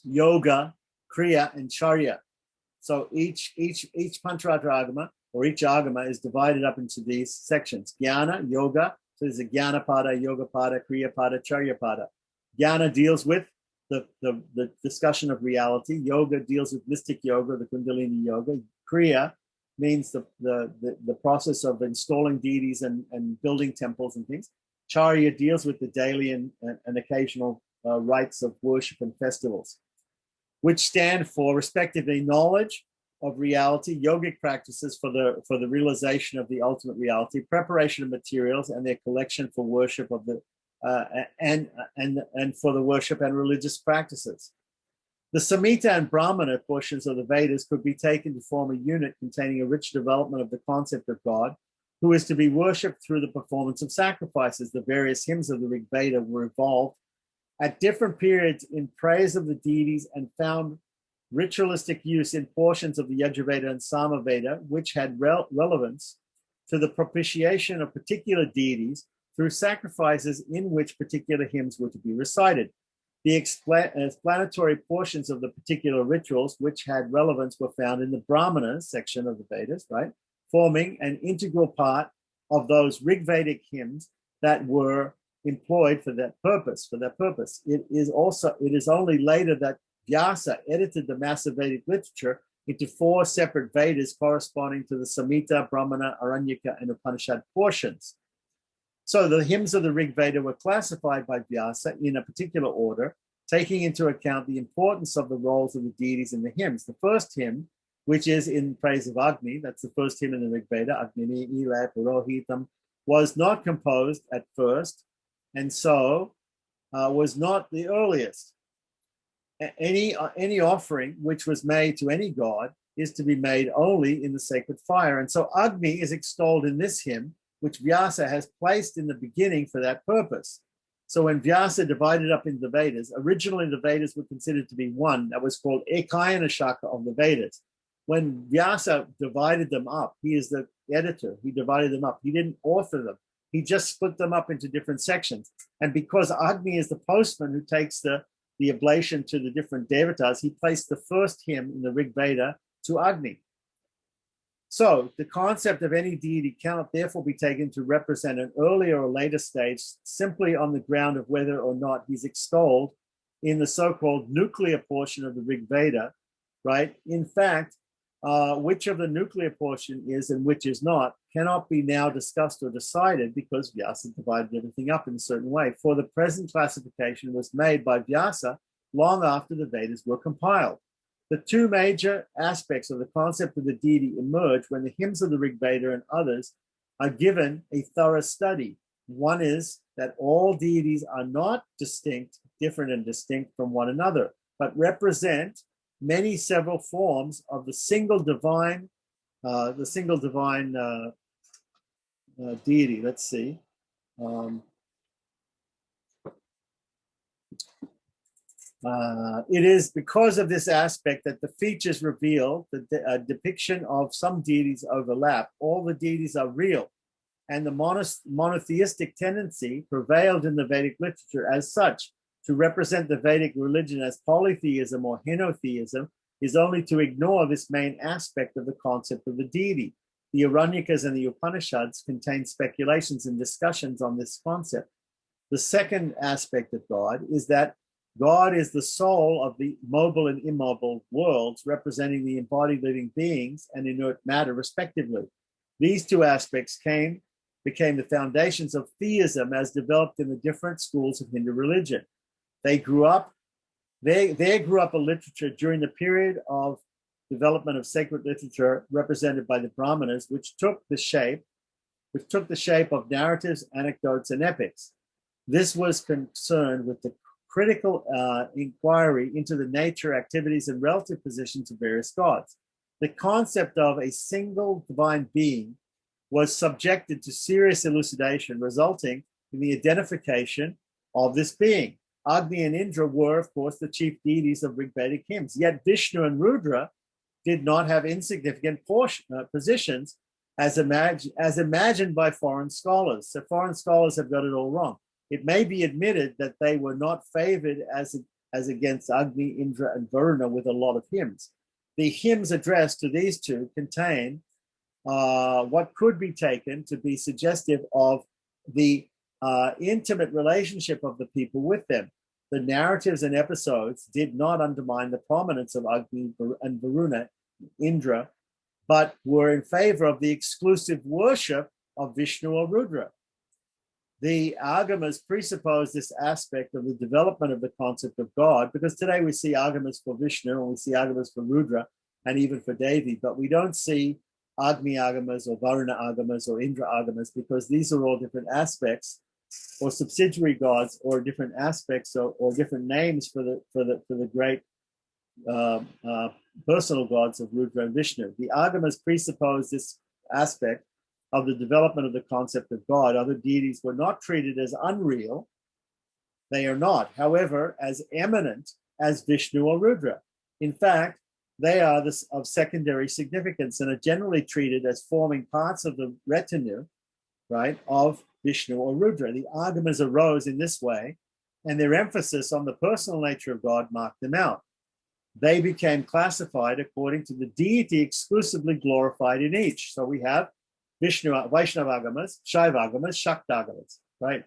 Yoga, Kriya, and Charya. So each Pancharatra Agama, or each Agama, is divided up into these sections. Jnana, Yoga, so there's a Jnana Pada, Yoga Pada, Kriya Pada, Charya Pada. Jnana deals with the discussion of reality. Yoga deals with mystic yoga, the Kundalini yoga. Kriya means the process of installing deities and building temples and things. Charya deals with the daily and occasional rites of worship and festivals, which stand for respectively knowledge of reality, yogic practices for the realization of the ultimate reality, preparation of materials and their collection for worship of the and for the worship and religious practices. The Samhita and Brahmana portions of the Vedas could be taken to form a unit containing a rich development of the concept of God, who is to be worshipped through the performance of sacrifices. The various hymns of the Rig Veda were evolved at different periods in praise of the deities and found ritualistic use in portions of the Yajurveda and Samaveda, which had relevance to the propitiation of particular deities through sacrifices in which particular hymns were to be recited. The explanatory portions of the particular rituals which had relevance were found in the Brahmanas section of the Vedas, right? Forming an integral part of those Rigvedic hymns that were employed for that purpose. It is only later that Vyasa edited the massive Vedic literature into 4 separate Vedas corresponding to the Samhita, Brahmana, Aranyaka, and Upanishad portions. So the hymns of the Rig Veda were classified by Vyasa in a particular order, taking into account the importance of the roles of the deities in the hymns. The first hymn, which is in praise of Agni, that's the first hymn in the Rig Veda, Agnini Ila Purohitam, was not composed at first, and so was not the earliest. Any offering which was made to any god is to be made only in the sacred fire. And so Agni is extolled in this hymn, which Vyasa has placed in the beginning for that purpose. So when Vyasa divided up into the Vedas, originally the Vedas were considered to be one that was called Ekayana Shaka of the Vedas. When Vyasa divided them up, he is the editor, he divided them up. He didn't author them. He just split them up into different sections. And because Agni is the postman who takes the oblation to the different devatas, he placed the first hymn in the Rig Veda to Agni. So the concept of any deity cannot therefore be taken to represent an earlier or later stage simply on the ground of whether or not he's extolled in the so-called nuclear portion of the Rig Veda, right? In fact, which of the nuclear portion is and which is not cannot be now discussed or decided because Vyasa divided everything up in a certain way. For the present classification was made by Vyasa long after the Vedas were compiled. The 2 major aspects of the concept of the deity emerge when the hymns of the Rig Veda and others are given a thorough study. One is that all deities are not different and distinct from one another, but represent many several forms of the single divine deity. Let's see. It is because of this aspect that the features reveal the depiction of some deities overlap. All the deities are real, and the monotheistic tendency prevailed in the Vedic literature as such. To represent the Vedic religion as polytheism or henotheism is only to ignore this main aspect of the concept of the deity. The Aranyakas and the Upanishads contain speculations and discussions on this concept. The second aspect of God is that God is the soul of the mobile and immobile worlds, representing the embodied living beings and inert matter, respectively. These 2 aspects became the foundations of theism as developed in the different schools of Hindu religion. There grew up a literature during the period of development of sacred literature represented by the Brahmanas, which took the shape of narratives, anecdotes, and epics. This was concerned with the critical inquiry into the nature, activities, and relative positions of various gods. The concept of a single divine being was subjected to serious elucidation, resulting in the identification of this being. Agni and Indra were, of course, the chief deities of Rigvedic hymns, yet Vishnu and Rudra did not have insignificant positions as imagined by foreign scholars. So foreign scholars have got it all wrong. It may be admitted that they were not favored as against Agni, Indra, and Varuna with a lot of hymns. The hymns addressed to these 2 contain what could be taken to be suggestive of the intimate relationship of the people with them. The narratives and episodes did not undermine the prominence of Agni and Varuna, Indra, but were in favor of the exclusive worship of Vishnu or Rudra. The Agamas presuppose this aspect of the development of the concept of God, because today we see Agamas for Vishnu and we see Agamas for Rudra and even for Devi, but we don't see Agni Agamas or Varuna Agamas or Indra Agamas, because these are all different aspects or subsidiary gods or different aspects or different names for the great personal gods of Rudra and Vishnu. The Agamas presuppose this aspect of the development of the concept of God. Other deities were not treated as unreal. They are not, however, as eminent as Vishnu or Rudra. In fact, they are of secondary significance and are generally treated as forming parts of the retinue, right, of Vishnu or Rudra. The Agamas arose in this way and their emphasis on the personal nature of God marked them out. They became classified according to the deity exclusively glorified in each. So we have Vaishnavagamas, Shaivagamas, Shaktagamas, right?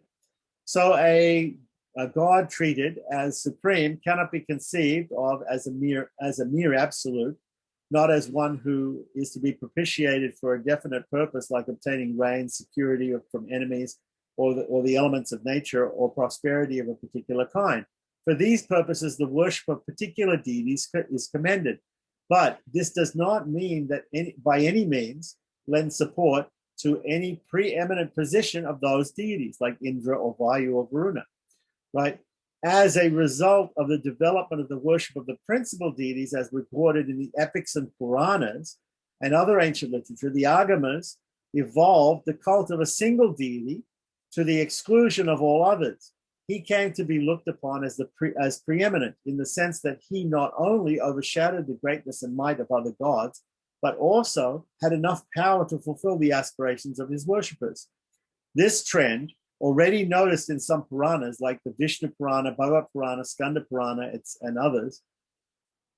So a God treated as supreme cannot be conceived of as a mere absolute, not as one who is to be propitiated for a definite purpose, like obtaining rain, security from enemies, or the elements of nature, or prosperity of a particular kind. For these purposes, the worship of particular deities is commended. But this does not mean that by any means lend support to any preeminent position of those deities, like Indra or Vayu or Varuna, right? As a result of the development of the worship of the principal deities as reported in the epics and Puranas and other ancient literature, the Agamas evolved the cult of a single deity to the exclusion of all others. He came to be looked upon as preeminent in the sense that he not only overshadowed the greatness and might of other gods, but also had enough power to fulfill the aspirations of his worshippers. This trend, already noticed in some Puranas like the Vishnu Purana, Bhagavad Purana, Skanda Purana, and others,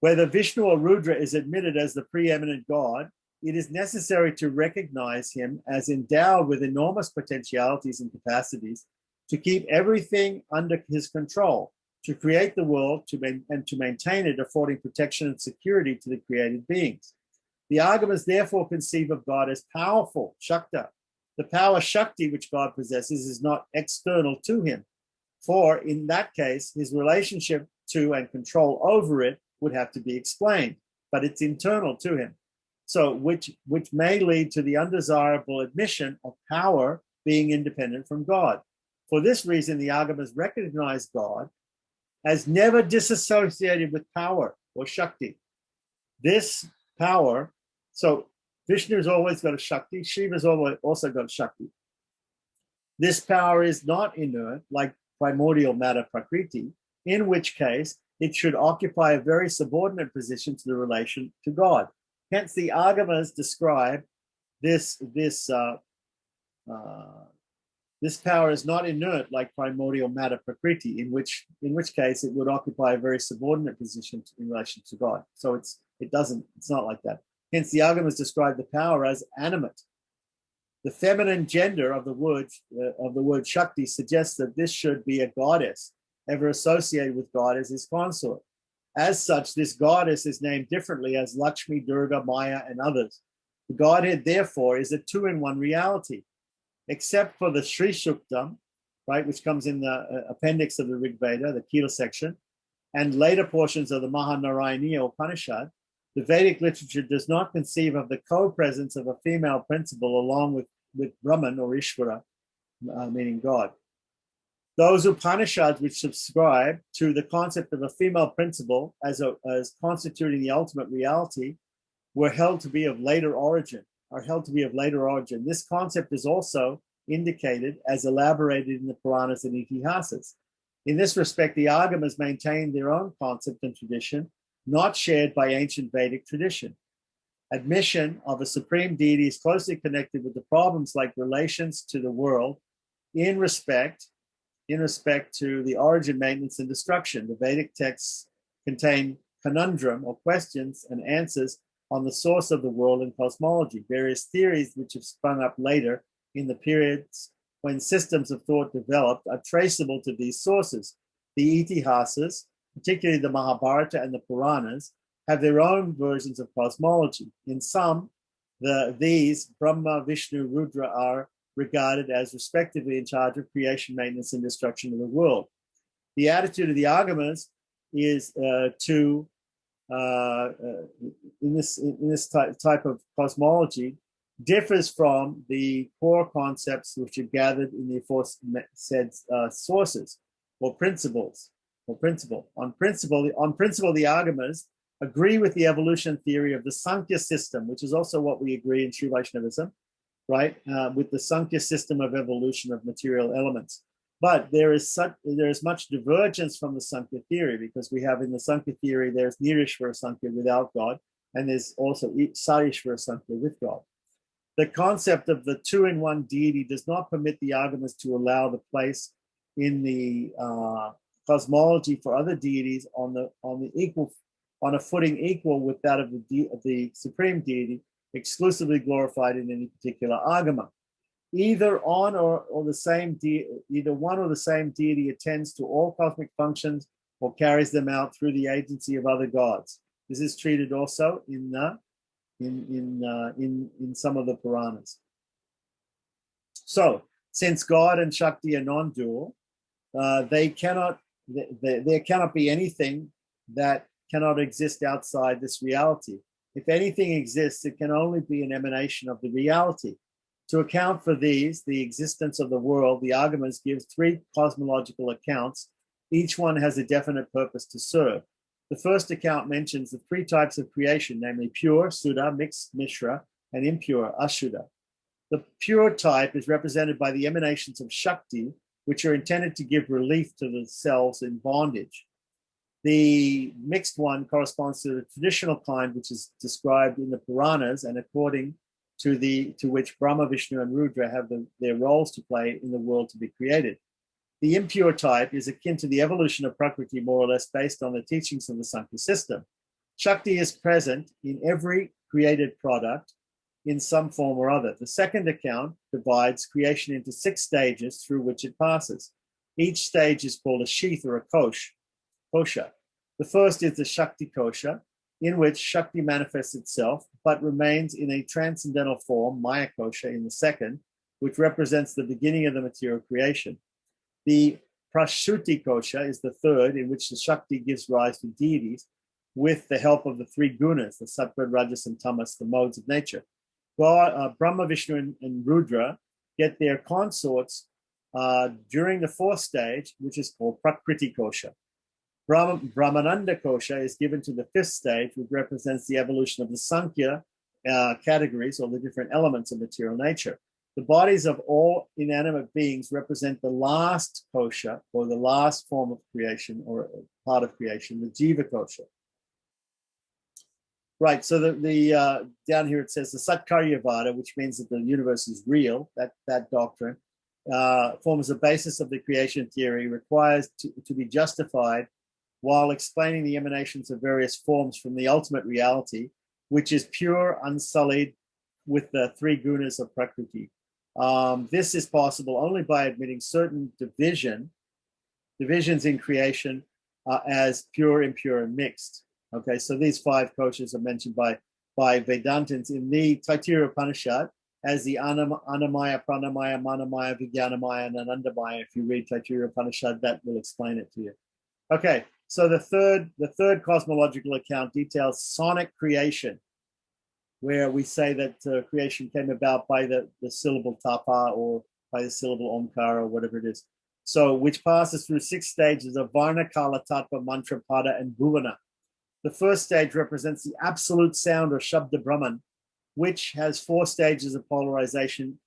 where the Vishnu or Rudra is admitted as the preeminent god, it is necessary to recognize him as endowed with enormous potentialities and capacities to keep everything under his control, to create the world and to maintain it, affording protection and security to the created beings. The Agamas therefore conceive of God as powerful, Shakta. The power Shakti which God possesses is not external to him, for in that case, his relationship to and control over it would have to be explained, but it's internal to him. So which may lead to the undesirable admission of power being independent from God. For this reason, the Agamas recognize God as never disassociated with power or Shakti. This power, so Vishnu's always got a Shakti, Shiva's also got a Shakti. This power is not inert, like primordial matter Prakriti, in which case it should occupy a very subordinate position to the relation to God. Hence, the Agamas describe this power is not inert like primordial matter Prakriti, in which case it would occupy a very subordinate position in relation to God. So it's not like that. Hence, the Agamas describe the power as animate. The feminine gender of the word Shakti suggests that this should be a goddess, ever associated with God as his consort. As such, this goddess is named differently as Lakshmi, Durga, Maya, and others. The Godhead, therefore, is a two-in-one reality, except for the Sri Suktam, right, which comes in the appendix of the Rig Veda, the Kila section, and later portions of the Mahanarayaniya Upanishad. The Vedic literature does not conceive of the co-presence of a female principle along with Brahman or Ishvara, meaning God. Those Upanishads which subscribe to the concept of a female principle as constituting the ultimate reality are held to be of later origin. This concept is also indicated as elaborated in the Puranas and Itihasas. In this respect, the Agamas maintain their own concept and tradition, not shared by ancient Vedic tradition. Admission of a supreme deity is closely connected with the problems like relations to the world in respect to the origin, maintenance, and destruction. The Vedic texts contain conundrum or questions and answers on the source of the world and cosmology, various theories which have sprung up later in the periods when systems of thought developed are traceable to these sources. The Itihasas, particularly the Mahabharata and the Puranas, have their own versions of cosmology. In some, these, Brahma, Vishnu, Rudra, are regarded as respectively in charge of creation, maintenance, and destruction of the world. The attitude of the Agamas is in this type of cosmology differs from the core concepts which are gathered in the aforesaid sources or principles. On principle, the Agamas agree with the evolution theory of the Sankhya system, which is also what we agree in Sri Vaishnavism, right? With the Sankhya system of evolution of material elements. But there is much divergence from the Sankhya theory, because we have in the Sankhya theory, there's Nirishvara Sankhya without God, and there's also Sarishvara Sankhya with God. The concept of the two-in-one deity does not permit the Agamas to allow the place in the cosmology for other deities on a footing equal with that of the supreme deity, exclusively glorified in any particular agama. Either one or the same deity attends to all cosmic functions or carries them out through the agency of other gods. This is treated also in some of the Puranas. So, since God and Shakti are non-dual, there cannot be anything that cannot exist outside this reality. If anything exists, it can only be an emanation of the reality. To account for these, the existence of the world, the Agamas gives three cosmological accounts. Each one has a definite purpose to serve. The first account mentions the three types of creation, namely pure, Suddha, mixed, Mishra, and impure, Ashuddha. The pure type is represented by the emanations of Shakti, which are intended to give relief to the cells in bondage. The mixed one corresponds to the traditional kind, which is described in the Puranas and according to which Brahma, Vishnu, and Rudra have their roles to play in the world to be created. The impure type is akin to the evolution of Prakriti, more or less based on the teachings of the Sankhya system. Shakti is present in every created product in some form or other. The second account divides creation into 6 stages through which it passes. Each stage is called a sheath or a kosha. The first is the Shakti kosha, in which Shakti manifests itself, but remains in a transcendental form, Maya kosha, in the second, which represents the beginning of the material creation. The Prashuti kosha is the third, in which the Shakti gives rise to deities with the help of the 3 gunas, the Sattva, Rajas, and Tamas, the modes of nature. Brahma, Vishnu, and Rudra get their consorts during the 4th stage, which is called Prakriti kosha. Brahmananda kosha is given to the 5th stage, which represents the evolution of the Sankhya categories, or the different elements of material nature. The bodies of all inanimate beings represent the last kosha, or the last form of creation, or part of creation, the Jiva kosha. Right, so the down here it says the Satkaryavada, which means that the universe is real, that doctrine, forms the basis of the creation theory, requires to be justified while explaining the emanations of various forms from the ultimate reality, which is pure, unsullied with the 3 gunas of Prakriti. This is possible only by admitting certain divisions in creation as pure, impure, and mixed. Okay, so these 5 koshas are mentioned by Vedantins in the Taittiriya Upanishad as the Annamaya, Pranamaya, Manamaya, Vijnanamaya, and Anandamaya. If you read Taittiriya Upanishad, that will explain it to you. Okay, so the third cosmological account details sonic creation, where we say that creation came about by the syllable tapa, or by the syllable omkara, or whatever it is. So, which passes through 6 stages of Varna, Kala, Tattva, Mantra, Pada, and Bhuvana. The first stage represents the absolute sound, or Shabda Brahman, which has 4 stages of polarization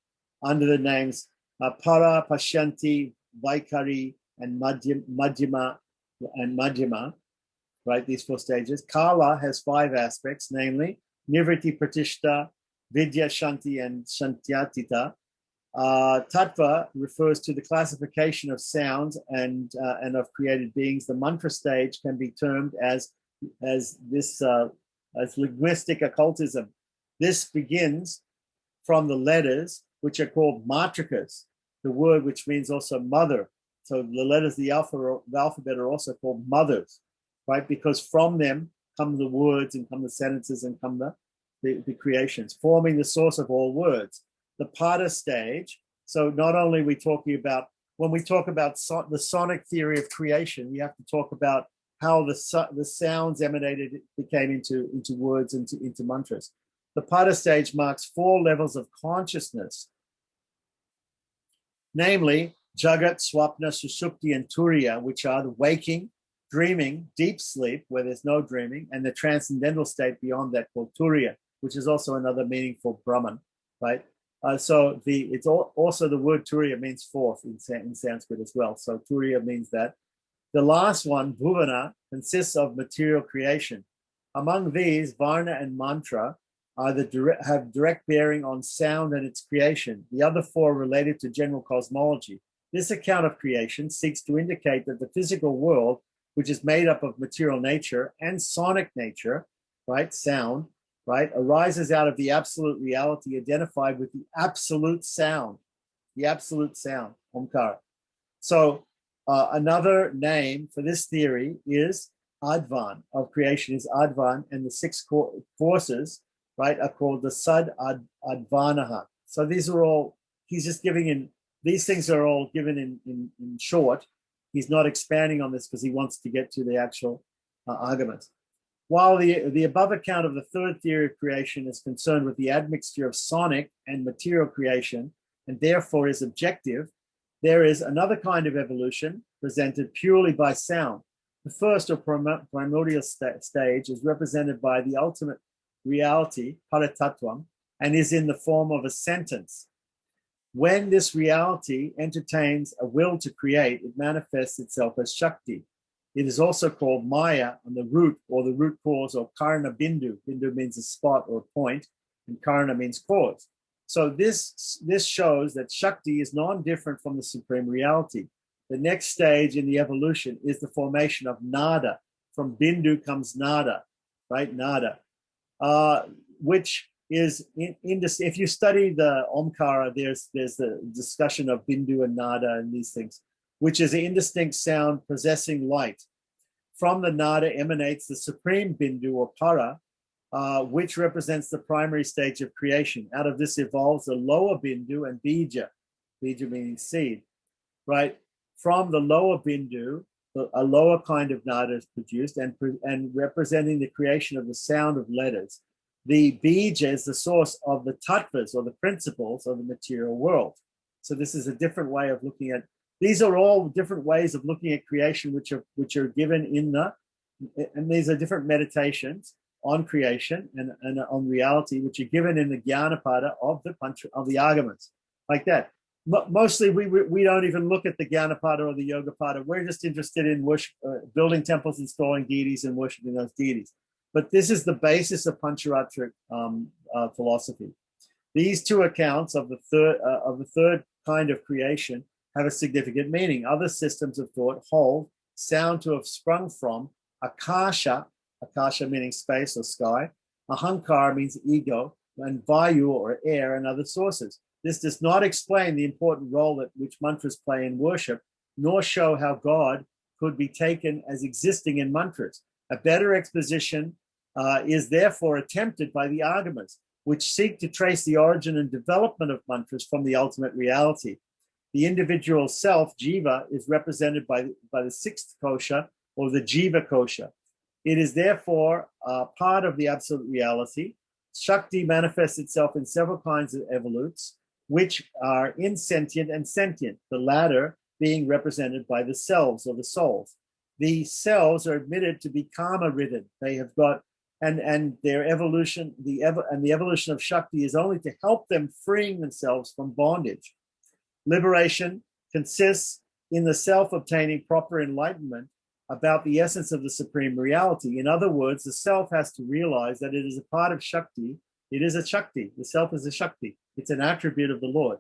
under the names Para, Pashyanti, Vaikari, and Madhyama, right? These 4 stages. Kala has 5 aspects, namely Nivritti, Pratishta, Vidya, Shanti, and Shantyatita. Tattva refers to the classification of sounds and of created beings. The mantra stage can be termed as linguistic occultism. This begins from the letters, which are called matrikas, the word which means also mother. So the letters of the alphabet are also called mothers, right? Because from them come the words, and come the sentences, and come the creations, forming the source of all words. The pada stage, so not only are we talking about, when we talk about the sonic theory of creation, we have to talk about how the sounds emanated, became into words, into mantras. The pada stage marks 4 levels of consciousness, namely Jagat, Swapna, Sushupti, and Turiya, which are the waking, dreaming, deep sleep, where there's no dreaming, and the transcendental state beyond that called Turiya, which is also another meaning for Brahman, right? So it's also the word Turiya means 4th in Sanskrit as well. So Turiya means that. The last one, Bhuvana, consists of material creation. Among these, Varna and Mantra have direct bearing on sound and its creation. The other 4 related to general cosmology. This account of creation seeks to indicate that the physical world, which is made up of material nature and sonic nature, right, sound, right, arises out of the absolute reality identified with the absolute sound, Omkara. So another name for this theory is Advan of creation is Advan, and the six forces, right, are called the Sad Advanaha. So these are all, he's just giving in, these things are all given in short. He's not expanding on this because he wants to get to the actual Agamas. While the above account of the third theory of creation is concerned with the admixture of sonic and material creation, and therefore is objective, there is another kind of evolution presented purely by sound. The first or primordial stage is represented by the ultimate reality, Paratattvam, and is in the form of a sentence. When this reality entertains a will to create, it manifests itself as Shakti. It is also called Maya, and the root or the root cause, or Karna Bindu. Bindu means a spot or point, and Karna means cause. So this shows that Shakti is non-different from the supreme reality. The next stage in the evolution is the formation of Nada. From Bindu comes Nada, right? Nada, which is if you study the Omkara, there's the discussion of Bindu and Nada and these things, which is an indistinct sound possessing light. From the Nada emanates the supreme Bindu or Para, which represents the primary stage of creation. Out of this evolves the lower Bindu and Bija, Bija meaning seed, right? From the lower Bindu, a lower kind of Nada is produced and representing the creation of the sound of letters. The Bija is the source of the tattvas, or the principles of the material world. So this is a different way of looking at, these are all different ways of looking at creation, which are given in and these are different meditations on creation and on reality, which are given in the Gyanapada of the Agamas, like that. Mostly we don't even look at the Gyanapada or the Yogapada. We're just interested in worship, building temples, installing deities, and worshiping those deities. But this is the basis of Pancharatric philosophy. These two accounts of the third kind of creation have a significant meaning. Other systems of thought hold sound to have sprung from Akasha, Akasha meaning space or sky, Ahankar means ego, and Vayu or air and other sources. This does not explain the important role which mantras play in worship, nor show how God could be taken as existing in mantras. A better exposition is therefore attempted by the Agamas, which seek to trace the origin and development of mantras from the ultimate reality. The individual self, Jiva, is represented by the sixth kosha, or the Jiva kosha. It is therefore part of the absolute reality. Shakti manifests itself in several kinds of evolutes, which are insentient and sentient, the latter being represented by the selves or the souls. The cells are admitted to be karma-ridden. They have got, and their evolution, the evolution of Shakti is only to help them freeing themselves from bondage. Liberation consists in the self obtaining proper enlightenment about the essence of the supreme reality. In other words, the self has to realize that it is a part of Shakti. It is a Shakti. The self is a Shakti. It's an attribute of the Lord,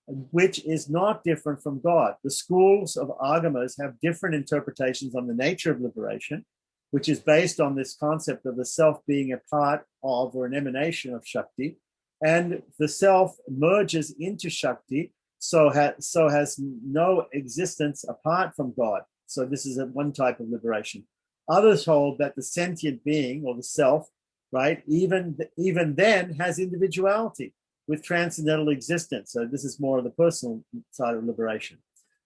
which is not different from God. The schools of Agamas have different interpretations on the nature of liberation, which is based on this concept of the self being a part of or an emanation of Shakti, and the self merges into Shakti, so has no existence apart from God. So this is one type of liberation. Others hold that the sentient being or the self, right, even then has individuality with transcendental existence. So this is more of the personal side of liberation.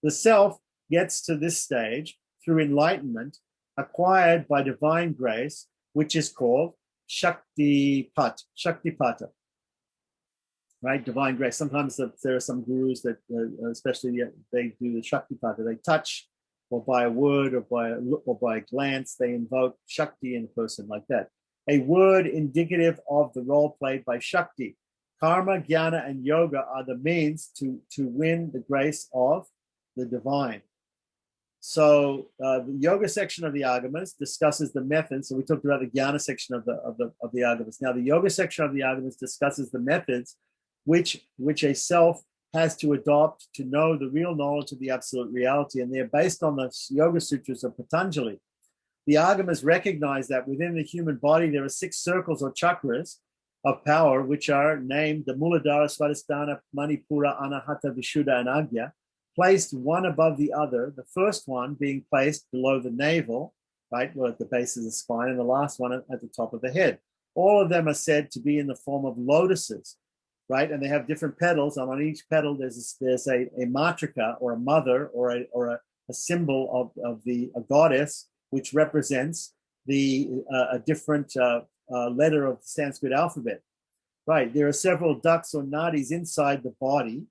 The self gets to this stage through enlightenment acquired by divine grace, which is called Shaktipata, right? Divine grace. Sometimes there are some gurus that, especially they do the Shaktipata. They touch, or by a word, or by a look, or by a glance, they invoke Shakti in a person like that. A word indicative of the role played by Shakti. Karma, Jnana, and Yoga are the means to win the grace of the divine. So the Yoga section of the Agamas discusses the methods. So we talked about the Jnana section of the Agamas. Now the Yoga section of the Agamas discusses the methods which a self has to adopt to know the real knowledge of the absolute reality, and they're based on the Yoga Sutras of Patanjali. The Agamas recognize that within the human body there are 6 circles or chakras of power, which are named the Muladhara, Svadhisthana, Manipura, Anahata, Vishuddha, and Agya, placed one above the other, the first one being placed below the navel, right, well, at the base of the spine, and the last one at the top of the head. All of them are said to be in the form of lotuses, right? And they have different petals, and on each petal there's a matrika, or a mother, or a symbol of a goddess, which represents a different letter of the Sanskrit alphabet, right? There are several ducts or nadis inside the body,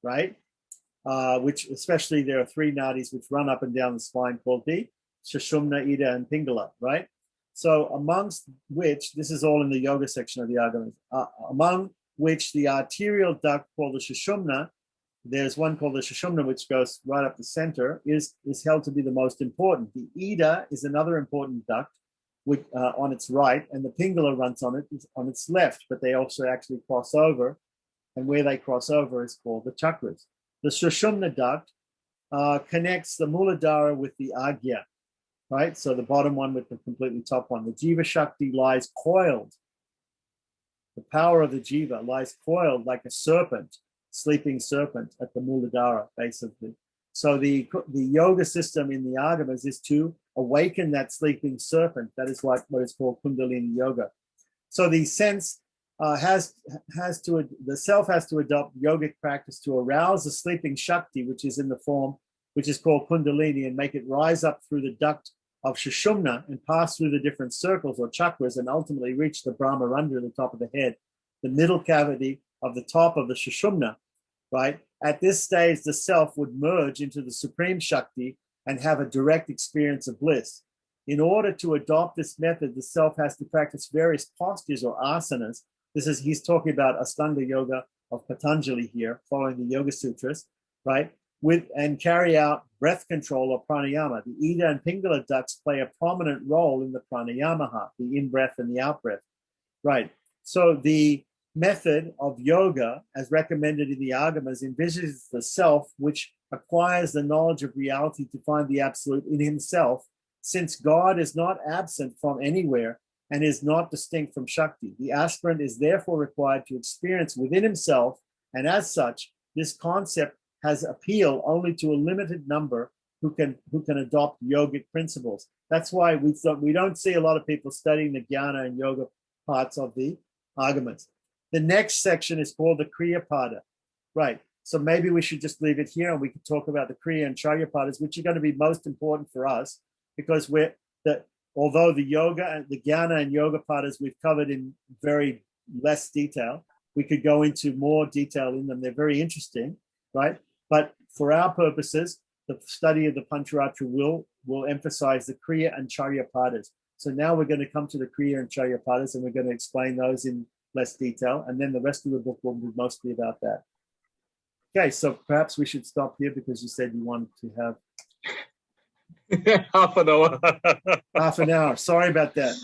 right? Which especially there are 3 nadis which run up and down the spine called the Sushumna, Ida, and Pingala, right? So amongst which, this is all in the yoga section of the Agamas, among which the arterial duct called the Sushumna, there's one called the Sushumna which goes right up the center, is held to be the most important. The Ida is another important duct which, on its right, and the Pingala runs on its left, but they also actually cross over, and where they cross over is called the chakras. The Sushumna duct connects the Muladhara with the Agya, right? So the bottom one with the completely top one. The Jiva Shakti lies coiled. The power of the Jiva lies coiled like a serpent, sleeping serpent at the Muladhara, base of the. So the yoga system in the Agamas is to awaken that sleeping serpent. That is what is called Kundalini Yoga. So the sense the self has to adopt yogic practice to arouse the sleeping Shakti, which is in the form, which is called Kundalini, and make it rise up through the duct of Sushumna and pass through the different circles or chakras and ultimately reach the Brahmarandha at the top of the head, the middle cavity of the top of the Sushumna, right? At this stage, the self would merge into the Supreme Shakti and have a direct experience of bliss. In order to adopt this method, the self has to practice various postures or asanas. He's talking about Astanga Yoga of Patanjali here, following the Yoga Sutras, right? And carry out breath control or pranayama. The Ida and Pingala ducts play a prominent role in the pranayama, the in-breath and the out-breath, right? So the method of yoga, as recommended in the Agamas, envisages the self, which acquires the knowledge of reality to find the absolute in himself, since God is not absent from anywhere and is not distinct from Shakti. The aspirant is therefore required to experience within himself, and as such, this concept has appeal only to a limited number who can adopt yogic principles. That's why we don't see a lot of people studying the jnana and yoga parts of the Agamas. The next section is called the Kriya Pada, right? So maybe we should just leave it here and we can talk about the Kriya and Charya Padas, which are going to be most important for us, because although the yoga and the jnana and yoga padas we've covered in very less detail, we could go into more detail in them. They're very interesting, right? But for our purposes, the study of the Pancharatra will emphasize the Kriya and Charya Padas. So now we're going to come to the Kriya and Charya Padas, and we're going to explain those in less detail. And then the rest of the book will be mostly about that. Okay, so perhaps we should stop here because you said you wanted to have half an hour. Half an hour. Sorry about that.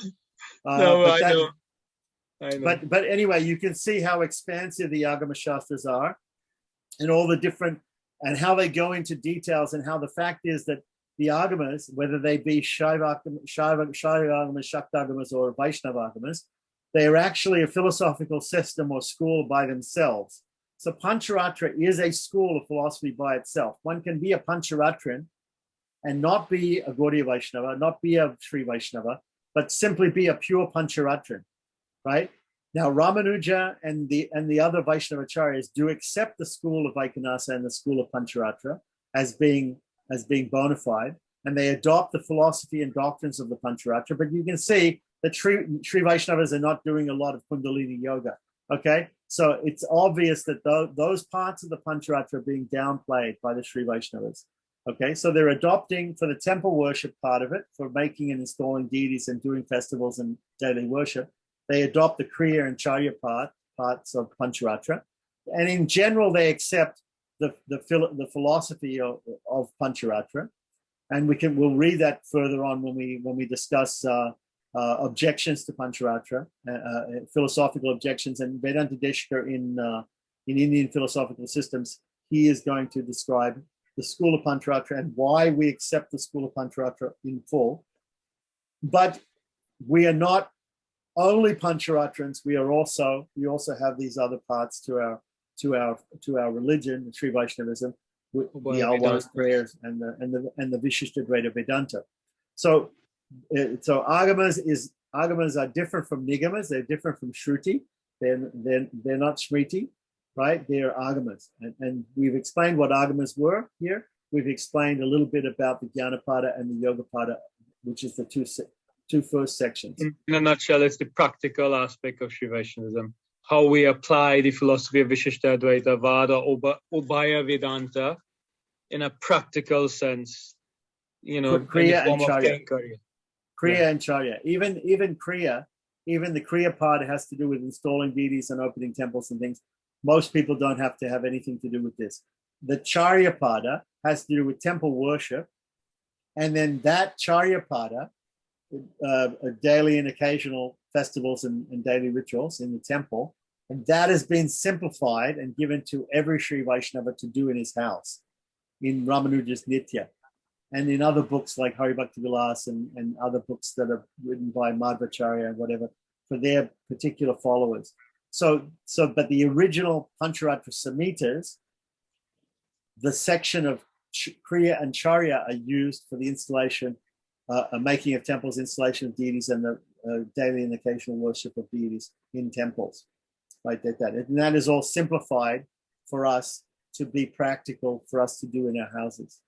No, I know. But anyway, you can see how expansive the Agama Shastras are, and all the different, and how they go into details, and how the fact is that the Agamas, whether they be Shaiva Agamas, Shakta Agamas, or Vaishnava Agamas, they are actually a philosophical system or school by themselves. So Pancharatra is a school of philosophy by itself. One can be a Pancharatran and not be a Gaudiya Vaishnava, not be a Sri Vaishnava, but simply be a pure Pancharatran, right? Now, Ramanuja and the other Vaishnavacharyas do accept the school of Vaikhanasa and the school of Pancharatra as being bona fide, and they adopt the philosophy and doctrines of the Pancharatra. But you can see that Sri Vaishnavas are not doing a lot of Kundalini Yoga, okay? So it's obvious that those parts of the Pancharatra are being downplayed by the Sri Vaishnavas. Okay, so they're adopting for the temple worship part of it, for making and installing deities and doing festivals and daily worship. They adopt the Kriya and Charya parts of Pancharatra. And in general, they accept the philosophy of Pancharatra. And we'll read that further on when we discuss objections to Pancharatra, philosophical objections. And Vedanta Deshika in Indian philosophical systems, he is going to describe the school of Pancharatra and why we accept the school of Pancharatra in full. But we are not only Pancharatrans. We also have these other parts to our religion, Sri Vaishnavism, with the always prayers and the Vishishtadvaita Vedanta. So Agamas are different from Nigamas. They're different from Shruti. They're not Smriti, right? They're Agamas. And we've explained what Agamas were here. We've explained a little bit about the Gyanapada and the Yogapada, which is the two first sections. In a nutshell, it's the practical aspect of Sri Vaishnavism. How we apply the philosophy of Vishishtadvaita, Vada, Ubhaya Vedanta in a practical sense, Kriya and Charya. Kriya and Charya. Even Kriya, even the Kriya part has to do with installing deities and opening temples and things. Most people don't have to have anything to do with this. The Charya pada has to do with temple worship. And then that Charya pada, daily and occasional festivals and daily rituals in the temple, and that has been simplified and given to every Sri Vaishnava to do in his house in Ramanuja's Nitya and in other books like Hari Bhakti Vilas and other books that are written by Madhvacharya and whatever for their particular followers. But the original Pancharatra Samhitas, the section of Kriya and Charya are used for the installation, making of temples, installation of deities, and the daily and occasional worship of deities in temples. Right, and that is all simplified for us to be practical for us to do in our houses.